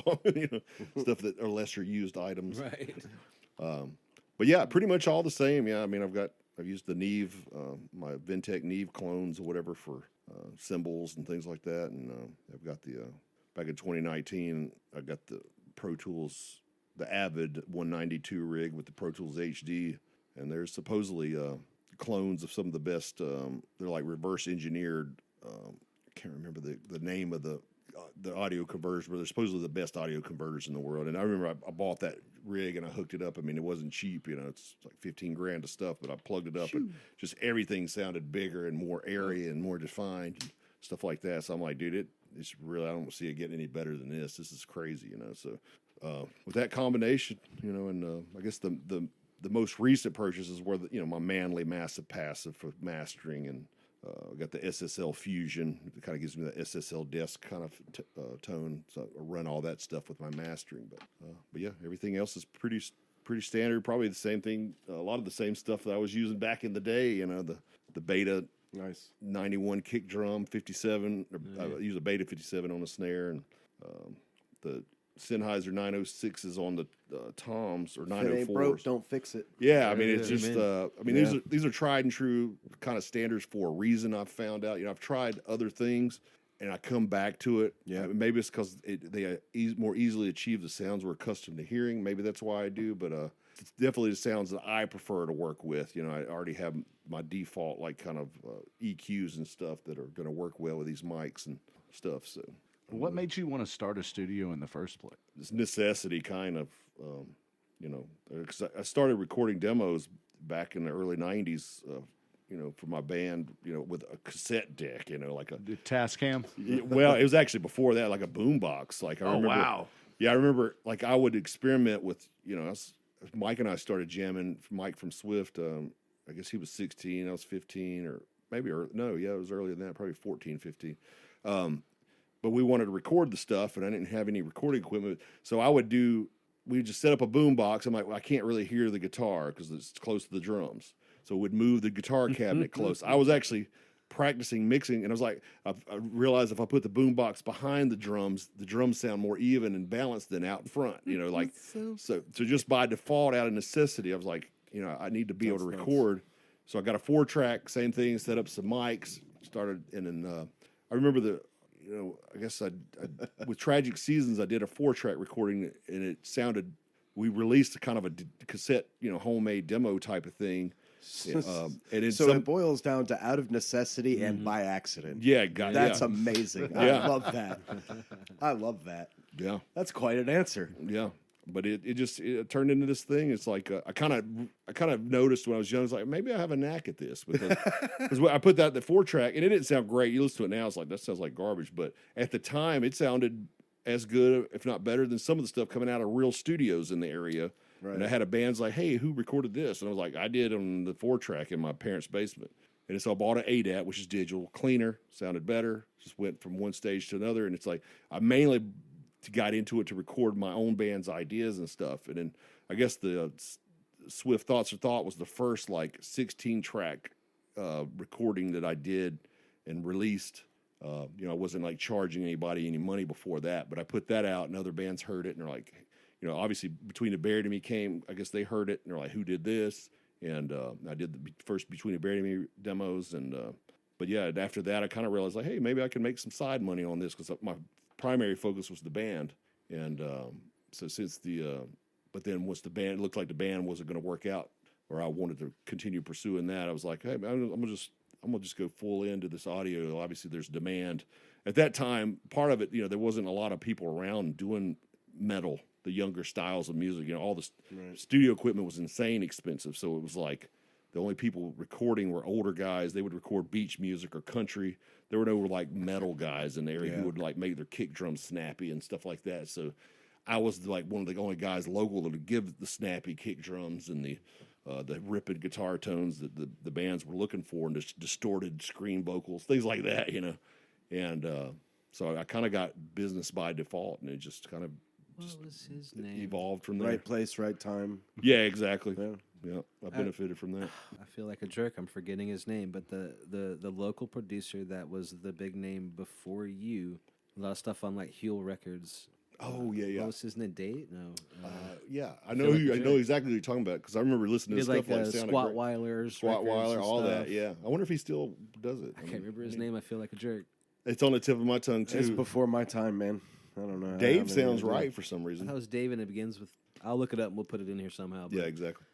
Speaker 5: stuff that are lesser used items.
Speaker 4: Right.
Speaker 5: But yeah, pretty much all the same. Yeah, I've used the Neve, my Ventec Neve clones or whatever for cymbals and things like that. And I've got back in 2019, I got the Pro Tools, the Avid 192 rig with the Pro Tools HD. And there's supposedly clones of some of the best, they're like reverse engineered, I can't remember the name of the audio converters, but they're supposedly the best audio converters in the world. And I remember I bought that rig and I hooked it up. It wasn't cheap, it's like $15,000 of stuff, but I plugged it up and just everything sounded bigger and more airy and more defined, and stuff like that. So I'm like, dude, it's really, I don't see it getting any better than this. This is crazy, So with that combination, and I guess the most recent purchases were my Manley Massive Passive for mastering, and I got the SSL Fusion. It kind of gives me the SSL desk kind of tone, so I run all that stuff with my mastering. But yeah, everything else is pretty standard. Probably the same thing. A lot of the same stuff that I was using back in the day. The Beta
Speaker 3: Nice.
Speaker 5: 91 kick drum 57. I use a Beta 57 on the snare, and the Sennheiser 906s on the toms, or
Speaker 3: If it ain't
Speaker 5: 904s.
Speaker 3: broke, don't fix it.
Speaker 5: Yeah, it's just.
Speaker 3: Yeah.
Speaker 5: These are tried and true kind of standards for a reason. I've found out. I've tried other things, and I come back to it.
Speaker 3: Yeah.
Speaker 5: Maybe it's because they more easily achieve the sounds we're accustomed to hearing. Maybe that's why I do. But it's definitely the sounds that I prefer to work with. I already have my default like kind of EQs and stuff that are going to work well with these mics and stuff. So.
Speaker 6: What made you want to start a studio in the first place?
Speaker 5: It's necessity, kind of, 'cause I started recording demos back in the early 90s, for my band, with a cassette deck, like a,
Speaker 6: The Tascam?
Speaker 5: well, it was actually before that, like a boombox. Like I remember,
Speaker 6: wow.
Speaker 5: Yeah, I remember, like I would experiment with, Mike and I started jamming. Mike from Swift, I guess he was 16, I was 15, or maybe, it was earlier than that, probably 14, 15. But we wanted to record the stuff, and I didn't have any recording equipment. So we just set up a boom box. I'm like, well, I can't really hear the guitar because it's close to the drums. So we'd move the guitar cabinet close. I was actually practicing mixing, and I was like, I realized if I put the boombox behind the drums sound more even and balanced than out in front. You know, like so just by default, out of necessity, I was like, you know, I need to be able to record. So I got a 4-track, same thing, set up some mics, started, and then I remember I guess with Tragic Seasons, I did a 4-track recording, and it sounded. We released a kind of a cassette, you know, homemade demo type of thing. And
Speaker 3: it boils down to out of necessity and by accident.
Speaker 5: Yeah,
Speaker 3: that's amazing.
Speaker 5: Yeah.
Speaker 3: I love that. I love that.
Speaker 5: Yeah,
Speaker 3: that's quite an answer.
Speaker 5: Yeah, but it turned into this thing. It's like I kind of noticed when I was young. I was like, maybe I have a knack at this because I put that in the 4-track, and it didn't sound great. You listen to it now, it's like that sounds like garbage. But at the time, it sounded as good, if not better, than some of the stuff coming out of real studios in the area. Right. And I had a band's like, hey, who recorded this? And I was like, I did on the 4-track in my parents' basement. And so I bought an ADAT, which is digital, cleaner, sounded better, just went from one stage to another. And it's like, I mainly got into it to record my own band's ideas and stuff. And then I guess the Swift Thoughts or Thought was the first like 16-track recording that I did and released. You know, I wasn't like charging anybody any money before that, but I put that out and other bands heard it and they're like, you know, obviously Between the Buried and Me came, I guess they heard it and they're like, who did this? And I did the first Between the Buried and Me demos. And, but yeah, after that, I kind of realized like, hey, maybe I can make some side money on this because my primary focus was the band. And so since but then once it looked like the band wasn't going to work out or I wanted to continue pursuing that, I was like, hey, I'm going to just go full into this audio. Obviously, there's demand. At that time, part of it, you know, there wasn't a lot of people around doing metal, the younger styles of music. You know, all the studio equipment was insane expensive. So it was like the only people recording were older guys. They would record beach music or country. There were no like metal guys in the area who would like make their kick drums snappy and stuff like that. So I was like one of the only guys local that would give the snappy kick drums and the ripping guitar tones that the bands were looking for and just distorted scream vocals, things like that, you know. And so I kind of got business by default, and it just kind of evolved from there.
Speaker 3: Right place, right time.
Speaker 5: Yeah, exactly. Yeah, I benefited from that.
Speaker 4: I feel like a jerk. I'm forgetting his name, but the local producer that was the big name before you, a lot of stuff on like Huel Records.
Speaker 5: Oh yeah.
Speaker 4: What was his name? Date? No.
Speaker 5: Yeah, I know exactly who you're talking about because I remember listening to stuff like
Speaker 4: Squat Weiler's,
Speaker 5: all that. Yeah, I wonder if he still does it.
Speaker 4: I can't remember his name. I feel like a jerk.
Speaker 5: It's on the tip of my tongue too.
Speaker 3: It's before my time, man. I don't know.
Speaker 5: Dave sounds right for some reason.
Speaker 4: That was Dave, and it begins with. I'll look it up and we'll put it in here somehow. But,
Speaker 5: yeah, exactly.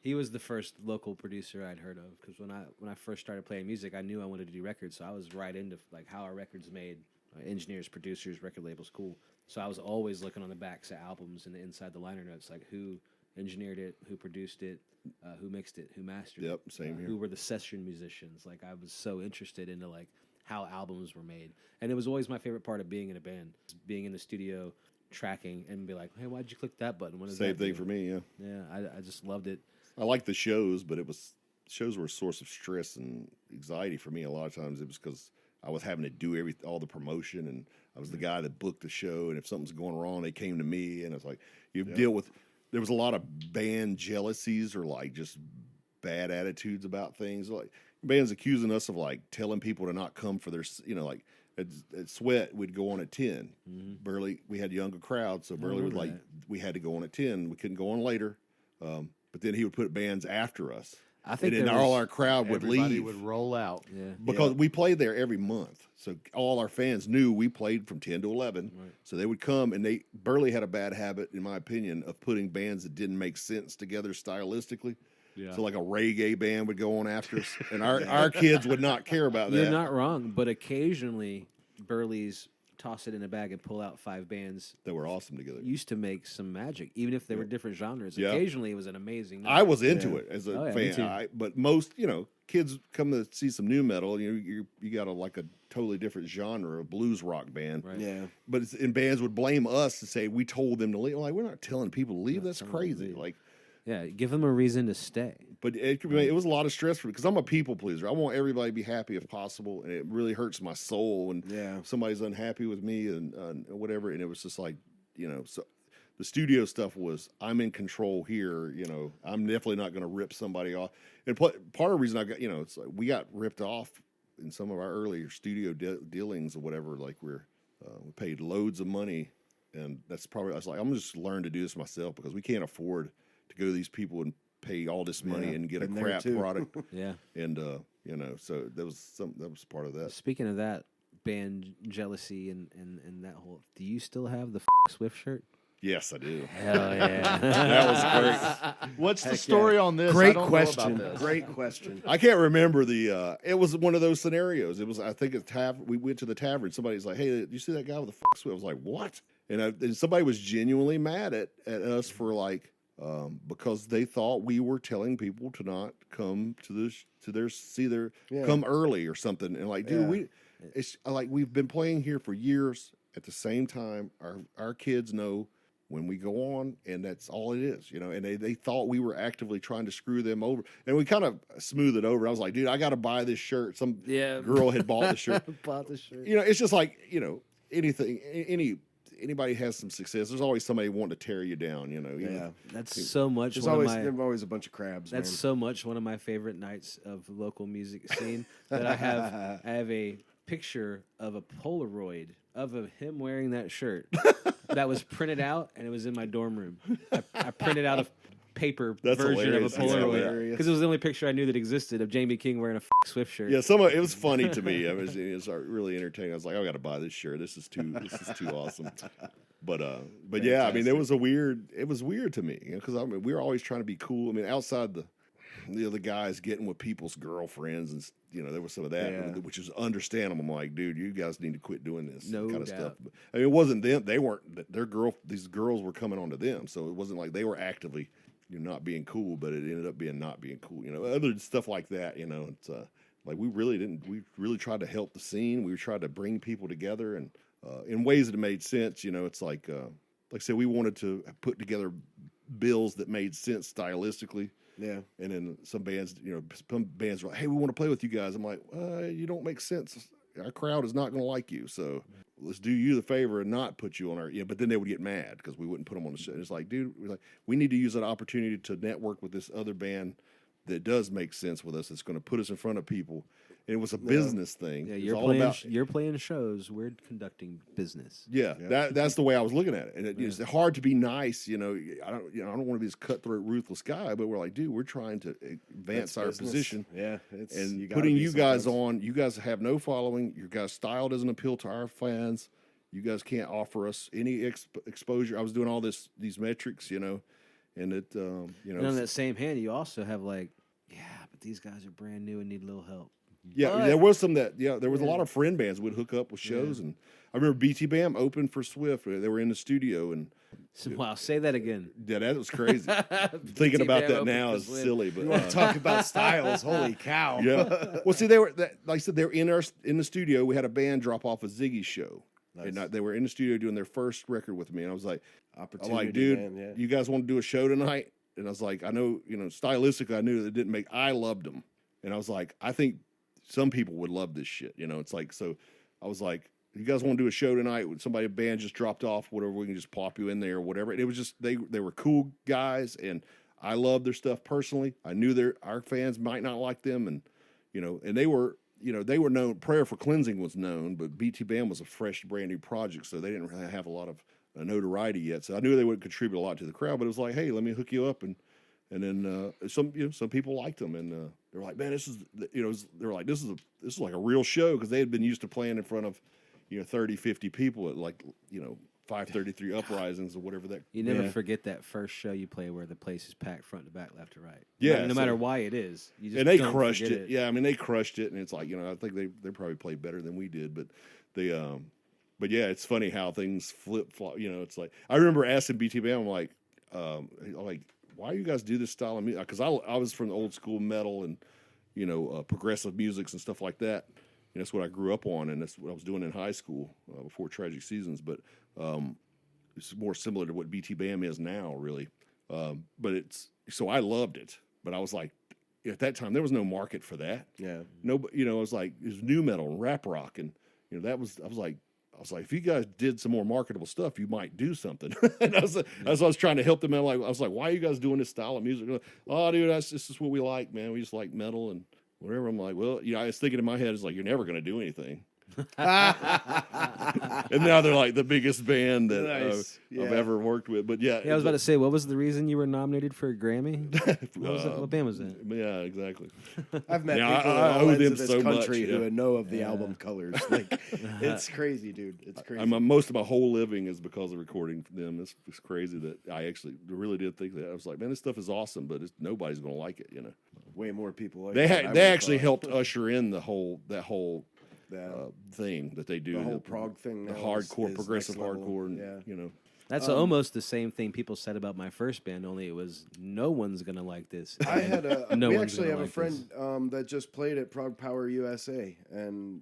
Speaker 4: He was the first local producer I'd heard of because when I first started playing music, I knew I wanted to do records, so I was right into like how our records made, engineers, producers, record labels, cool. So I was always looking on the backs of albums and inside the liner notes, like who engineered it, who produced it, who mixed it, who mastered it.
Speaker 5: Yep, same here.
Speaker 4: Who were the session musicians? Like I was so interested into like how albums were made, and it was always my favorite part of being in a band, being in the studio, tracking, and be like, hey, why'd you click that button? What does
Speaker 5: Same
Speaker 4: that
Speaker 5: thing
Speaker 4: do?
Speaker 5: for me. Yeah.
Speaker 4: Yeah, I just loved it.
Speaker 5: I liked the shows, but shows were a source of stress and anxiety for me. A lot of times it was because I was having to do all the promotion, and I was the guy that booked the show. And if something's going wrong, they came to me, and it's like deal with. There was a lot of band jealousies or like just bad attitudes about things. Like bands accusing us of like telling people to not come for their, you know, like at Sweat we'd go on at 10. Mm-hmm. Burley, we had younger crowds, so Burley would like we had to go on at 10. We couldn't go on later. But then he would put bands after us.
Speaker 4: I think
Speaker 5: and then all our crowd would leave.
Speaker 6: Everybody would roll out.
Speaker 4: Yeah.
Speaker 5: Because we played there every month. So all our fans knew we played from 10 to 11. Right. So they would come, and Burley had a bad habit, in my opinion, of putting bands that didn't make sense together stylistically. Yeah. So like a reggae band would go on after us, and our kids would not care about that.
Speaker 4: You're not wrong, but occasionally Burley's toss it in a bag and pull out 5 bands
Speaker 5: that were awesome together.
Speaker 4: Used to make some magic, even if they were different genres.
Speaker 5: Yeah.
Speaker 4: Occasionally, it was an amazing night.
Speaker 5: I was into it as a
Speaker 4: me too.
Speaker 5: fan, but most kids come to see some new metal. You got a totally different genre, a blues rock band.
Speaker 4: Right.
Speaker 3: Yeah,
Speaker 5: but and bands would blame us and say we told them to leave. Like we're not telling people to leave. That's crazy. Like.
Speaker 4: Yeah, give them a reason to stay.
Speaker 5: But it was a lot of stress for me because I'm a people pleaser. I want everybody to be happy if possible, and it really hurts my soul when somebody's unhappy with me and whatever. And it was just like, so the studio stuff was I'm in control here. I'm definitely not going to rip somebody off. And part of the reason I got, it's like we got ripped off in some of our earlier studio dealings or whatever, like we paid loads of money, and that's probably I was like, I'm gonna just learn to do this myself because we can't afford to go to these people and pay all this money and get a
Speaker 3: been there
Speaker 5: crap
Speaker 3: too.
Speaker 5: product.
Speaker 4: Yeah.
Speaker 5: And so that was part of that.
Speaker 4: Speaking of that, band jealousy and that whole. Do you still have the Swift shirt?
Speaker 5: Yes, I do.
Speaker 4: Hell yeah.
Speaker 5: That was great.
Speaker 6: What's the story on this? I
Speaker 3: Great
Speaker 6: don't
Speaker 3: question.
Speaker 6: Know about this.
Speaker 3: Great question.
Speaker 5: I can't remember it was one of those scenarios. It was, I think, we went to the tavern. Somebody's like, "Hey, did you see that guy with the Swift?" I was like, "What?" And somebody was genuinely mad at us for like, because they thought we were telling people to not come come early or something. And like, dude, it's like we've been playing here for years at the same time. Our kids know when we go on, and that's all it is, and they thought we were actively trying to screw them over, and we kind of smoothed it over. I was like, dude, I got to buy this shirt. Some girl had bought the shirt.
Speaker 4: Bought the shirt.
Speaker 5: It's just like, anybody has some success. There's always somebody wanting to tear you down,
Speaker 3: Yeah.
Speaker 4: That's so much.
Speaker 3: There's
Speaker 4: one of
Speaker 3: always,
Speaker 4: my,
Speaker 3: always a bunch of crabs.
Speaker 4: That's
Speaker 3: man.
Speaker 4: so much one of my favorite nights of the local music scene that I have a picture of a Polaroid of him wearing that shirt that was printed out, and it was in my dorm room. I printed out a paper
Speaker 5: That's
Speaker 4: version
Speaker 5: hilarious.
Speaker 4: of a
Speaker 5: That's
Speaker 4: Polaroid
Speaker 3: hilarious.
Speaker 4: because it was the only picture I knew that existed of Jamie King wearing a Swift shirt.
Speaker 5: Yeah, it was funny to me. It was really entertaining. I was like, I got to buy this shirt. This is too awesome. But yeah, I mean, it was weird to me because we were always trying to be cool. I mean, outside the other guys getting with people's girlfriends, and there was some of that, which is understandable. I'm like, dude, you guys need to quit doing this
Speaker 4: No
Speaker 5: kind of
Speaker 4: doubt.
Speaker 5: stuff. But, I mean, it wasn't them. They weren't these girls were coming onto them, so it wasn't like they were actively not being cool, but it ended up being not being cool. Other stuff like that. It's like we really tried to help the scene. We tried to bring people together and in ways that made sense. It's like I said, we wanted to put together bills that made sense stylistically.
Speaker 3: Yeah.
Speaker 5: And then some bands were like, hey, we want to play with you guys. I'm like, you don't make sense. Our crowd is not going to like you. So let's do you the favor and not put you on our, but then they would get mad because we wouldn't put them on the show. It's like, dude, we need to use that opportunity to network with this other band that does make sense with us. It's going to put us in front of people. And it was a business thing.
Speaker 4: Yeah,
Speaker 5: It's
Speaker 4: you're playing shows. We're conducting business.
Speaker 5: Yeah, that's the way I was looking at it, and it's hard to be nice. I don't want to be this cutthroat, ruthless guy, but we're like, dude, we're trying to advance our position.
Speaker 3: Yeah,
Speaker 5: and putting you guys on. You guys have no following. Your guys' style doesn't appeal to our fans. You guys can't offer us any exposure. I was doing all these metrics, and it,
Speaker 4: And on that same hand, you also have like, but these guys are brand new and need a little help.
Speaker 5: Yeah,
Speaker 4: But-
Speaker 5: there was some there was a lot of friend bands would hook up with shows, and I remember BT Bam opened for Swift. They were in the studio, and
Speaker 4: Wow, say that again.
Speaker 5: yeah, that was crazy. Thinking about
Speaker 4: Bam
Speaker 5: that
Speaker 4: opened
Speaker 5: now
Speaker 4: for
Speaker 5: is
Speaker 4: Swift.
Speaker 5: silly, but
Speaker 3: You want to talk about styles? Holy cow!
Speaker 5: yeah. Well, see, they were like I said, they were in the studio. We had a band drop off a Ziggy show, and they were in the studio doing their first record with me, and I was like,
Speaker 3: Opportunity,
Speaker 5: dude,
Speaker 3: man, yeah.
Speaker 5: you guys want to do a show tonight? And I was like, I know, stylistically, I knew that it didn't make. I loved them, and I was like, I think some people would love this shit. It's like, so I was like, you guys want to do a show tonight? A band just dropped off, whatever, we can just plop you in there or whatever. And it was just, they were cool guys, and I loved their stuff personally. I knew our fans might not like them, and, and they were known, Prayer for Cleansing was known, but BT Bam was a fresh, brand new project, so they didn't really have a lot of notoriety yet. So I knew they would contribute a lot to the crowd, but it was like, hey, let me hook you up, and then some people liked them, and they were like, man, this is they were like, this is like a real show, because they had been used to playing in front of 30, 50 people at 533 Uprisings or whatever that.
Speaker 4: You never forget that first show you play where the place is packed front to back, left to right.
Speaker 5: Yeah,
Speaker 4: no matter why it is. You just
Speaker 5: And they
Speaker 4: don't
Speaker 5: crushed
Speaker 4: forget
Speaker 5: it. Yeah, I mean, they crushed it, and it's like, I think they probably played better than we did, but they but yeah, it's funny how things flip flop. It's like, I remember asking BT Bam, I'm like, why you guys do this style of music? Because I was from the old school metal and progressive musics and stuff like that. That's what I grew up on, and that's what I was doing in high school before Tragic Seasons. But it's more similar to what BT Bam is now, really. But so I loved it. But I was like, at that time there was no market for that.
Speaker 3: Yeah.
Speaker 5: Nobody, it was like, it was new metal and rap rock, and I was like, if you guys did some more marketable stuff, you might do something. And I was trying to help them out. I was like, why are you guys doing this style of music? Oh, dude, this is what we like, man. We just like metal, and whatever. I'm like, well, I was thinking in my head, it's like, you're never going to do anything. And now they're like the biggest band that
Speaker 3: Nice.
Speaker 5: I've
Speaker 3: Yeah.
Speaker 5: ever worked with. But yeah,
Speaker 4: Yeah, I was about to say, what was the reason you were nominated for a Grammy? What was that? What band was that?
Speaker 5: Yeah, exactly.
Speaker 3: I've met
Speaker 5: Yeah,
Speaker 3: people
Speaker 5: I
Speaker 3: in all
Speaker 5: owe
Speaker 3: ends
Speaker 5: them
Speaker 3: of this
Speaker 5: so much,
Speaker 3: country
Speaker 5: yeah.
Speaker 3: who know of the album Colors. Like, it's crazy, dude. It's crazy.
Speaker 5: Most of my whole living is because of recording for them. It's crazy that I actually really did think that. I was like, man, this stuff is awesome, but nobody's going to like it.
Speaker 3: Way more people like
Speaker 5: They
Speaker 3: it than I
Speaker 5: they
Speaker 3: would've
Speaker 5: actually
Speaker 3: thought.
Speaker 5: helped usher in that whole
Speaker 3: Yeah.
Speaker 5: thing that they do.
Speaker 3: The whole prog thing
Speaker 5: the
Speaker 3: now is
Speaker 5: hardcore, progressive
Speaker 3: next level.
Speaker 5: hardcore, and
Speaker 3: Yeah.
Speaker 4: That's almost the same thing people said about my first band, only it was no one's gonna like this.
Speaker 3: I had
Speaker 4: No
Speaker 3: we
Speaker 4: one's
Speaker 3: actually
Speaker 4: gonna
Speaker 3: have a
Speaker 4: like this.
Speaker 3: friend that just played at Prog Power USA, and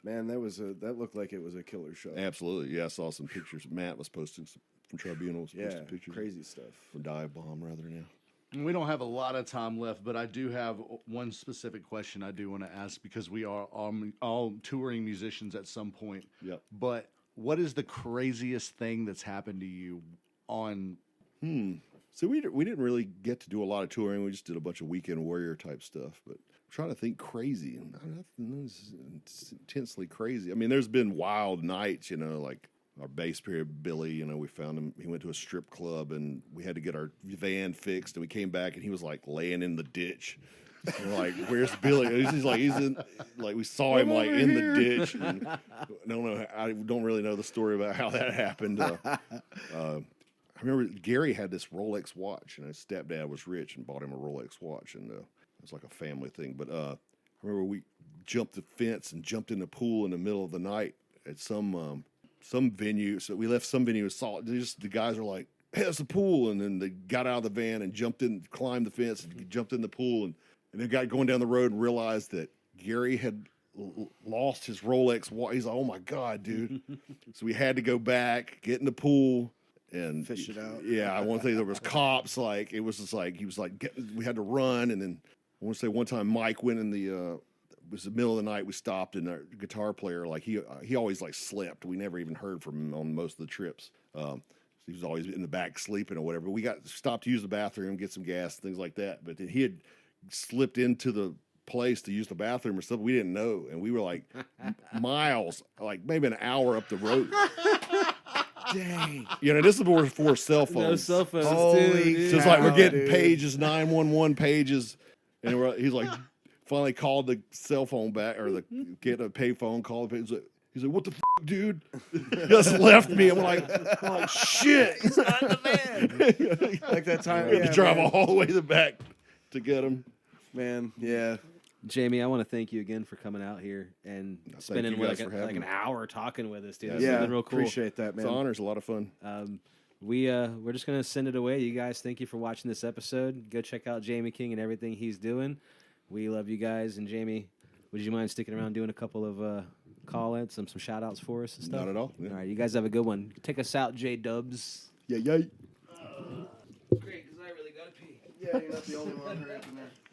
Speaker 3: man, that looked like it was a killer show.
Speaker 5: Absolutely, yeah. I saw some pictures. Matt was posting some from Tribunal. Was
Speaker 3: Yeah,
Speaker 5: posting pictures.
Speaker 3: crazy stuff.
Speaker 5: From Dive Bomb rather now.
Speaker 6: We don't have a lot of time left, but I do have one specific question I do want to ask because we are all touring musicians at some point.
Speaker 5: Yep.
Speaker 6: But what is the craziest thing that's happened to you on?
Speaker 5: So we didn't really get to do a lot of touring. We just did a bunch of weekend warrior type stuff. But I'm trying to think crazy. Nothing is intensely crazy. I mean, there's been wild nights, like our bass player Billy. We found him. He went to a strip club, and we had to get our van fixed. And we came back, and he was like laying in the ditch. And we're like, "Where's Billy?" He's in. Like we saw him like in the ditch. And I don't really know the story about how that happened. I remember Gary had this Rolex watch, and his stepdad was rich and bought him a Rolex watch, and it was like a family thing. But I remember we jumped the fence and jumped in the pool in the middle of the night at some venue. So we left some venue. The guys were like, "Hey, that's the pool," and then they got out of the van and climbed the fence, and jumped in the pool, and they got going down the road and realized that Gary had lost his Rolex watch. He's like, "Oh my God, dude!" So we had to go back, get in the pool. And
Speaker 3: Fish it out.
Speaker 5: Yeah, I want to say there was cops. Like it was just like he was like we had to run, and then I want to say one time Mike went in it was the middle of the night. We stopped, and our guitar player he always like slept. We never even heard from him on most of the trips. So he was always in the back sleeping or whatever. We got stopped to use the bathroom, get some gas, things like that. But then he had slipped into the place to use the bathroom or something. We didn't know, and we were like miles, like maybe an hour up the road.
Speaker 3: Dang.
Speaker 5: This is before cell phones.
Speaker 4: No cell phones,
Speaker 3: Holy
Speaker 4: dude.
Speaker 5: So it's like we're
Speaker 3: cow,
Speaker 5: getting
Speaker 3: dude.
Speaker 5: pages, 911 pages, and he's like, finally called the cell phone back or get a pay phone, call the pay. He's like, "What the dude?" He just left me. I'm like shit. He's not in the van.
Speaker 3: Like that time.
Speaker 5: We had
Speaker 3: Yeah,
Speaker 5: to drive
Speaker 3: man.
Speaker 5: all the way to the back to get him.
Speaker 3: Man, yeah.
Speaker 4: Jamie, I want to thank you again for coming out here and spending
Speaker 5: you guys
Speaker 4: like
Speaker 5: for having
Speaker 4: an
Speaker 5: me.
Speaker 4: hour talking with us, dude.
Speaker 5: Yeah,
Speaker 4: This has been real cool.
Speaker 3: Appreciate that,
Speaker 5: It's
Speaker 3: man.
Speaker 5: an honor. It's a lot of fun.
Speaker 4: We're just gonna send it away. You guys, thank you for watching this episode. Go check out Jamie King and everything he's doing. We love you guys. And Jamie, would you mind sticking around doing a couple of call-outs, some shout outs for us and stuff?
Speaker 5: Not at all. Yeah.
Speaker 4: All right, you guys have a good one. Take us out, J Dubs.
Speaker 3: Yeah.
Speaker 4: Great, because I really gotta pee.
Speaker 3: Yeah, you're not the only one.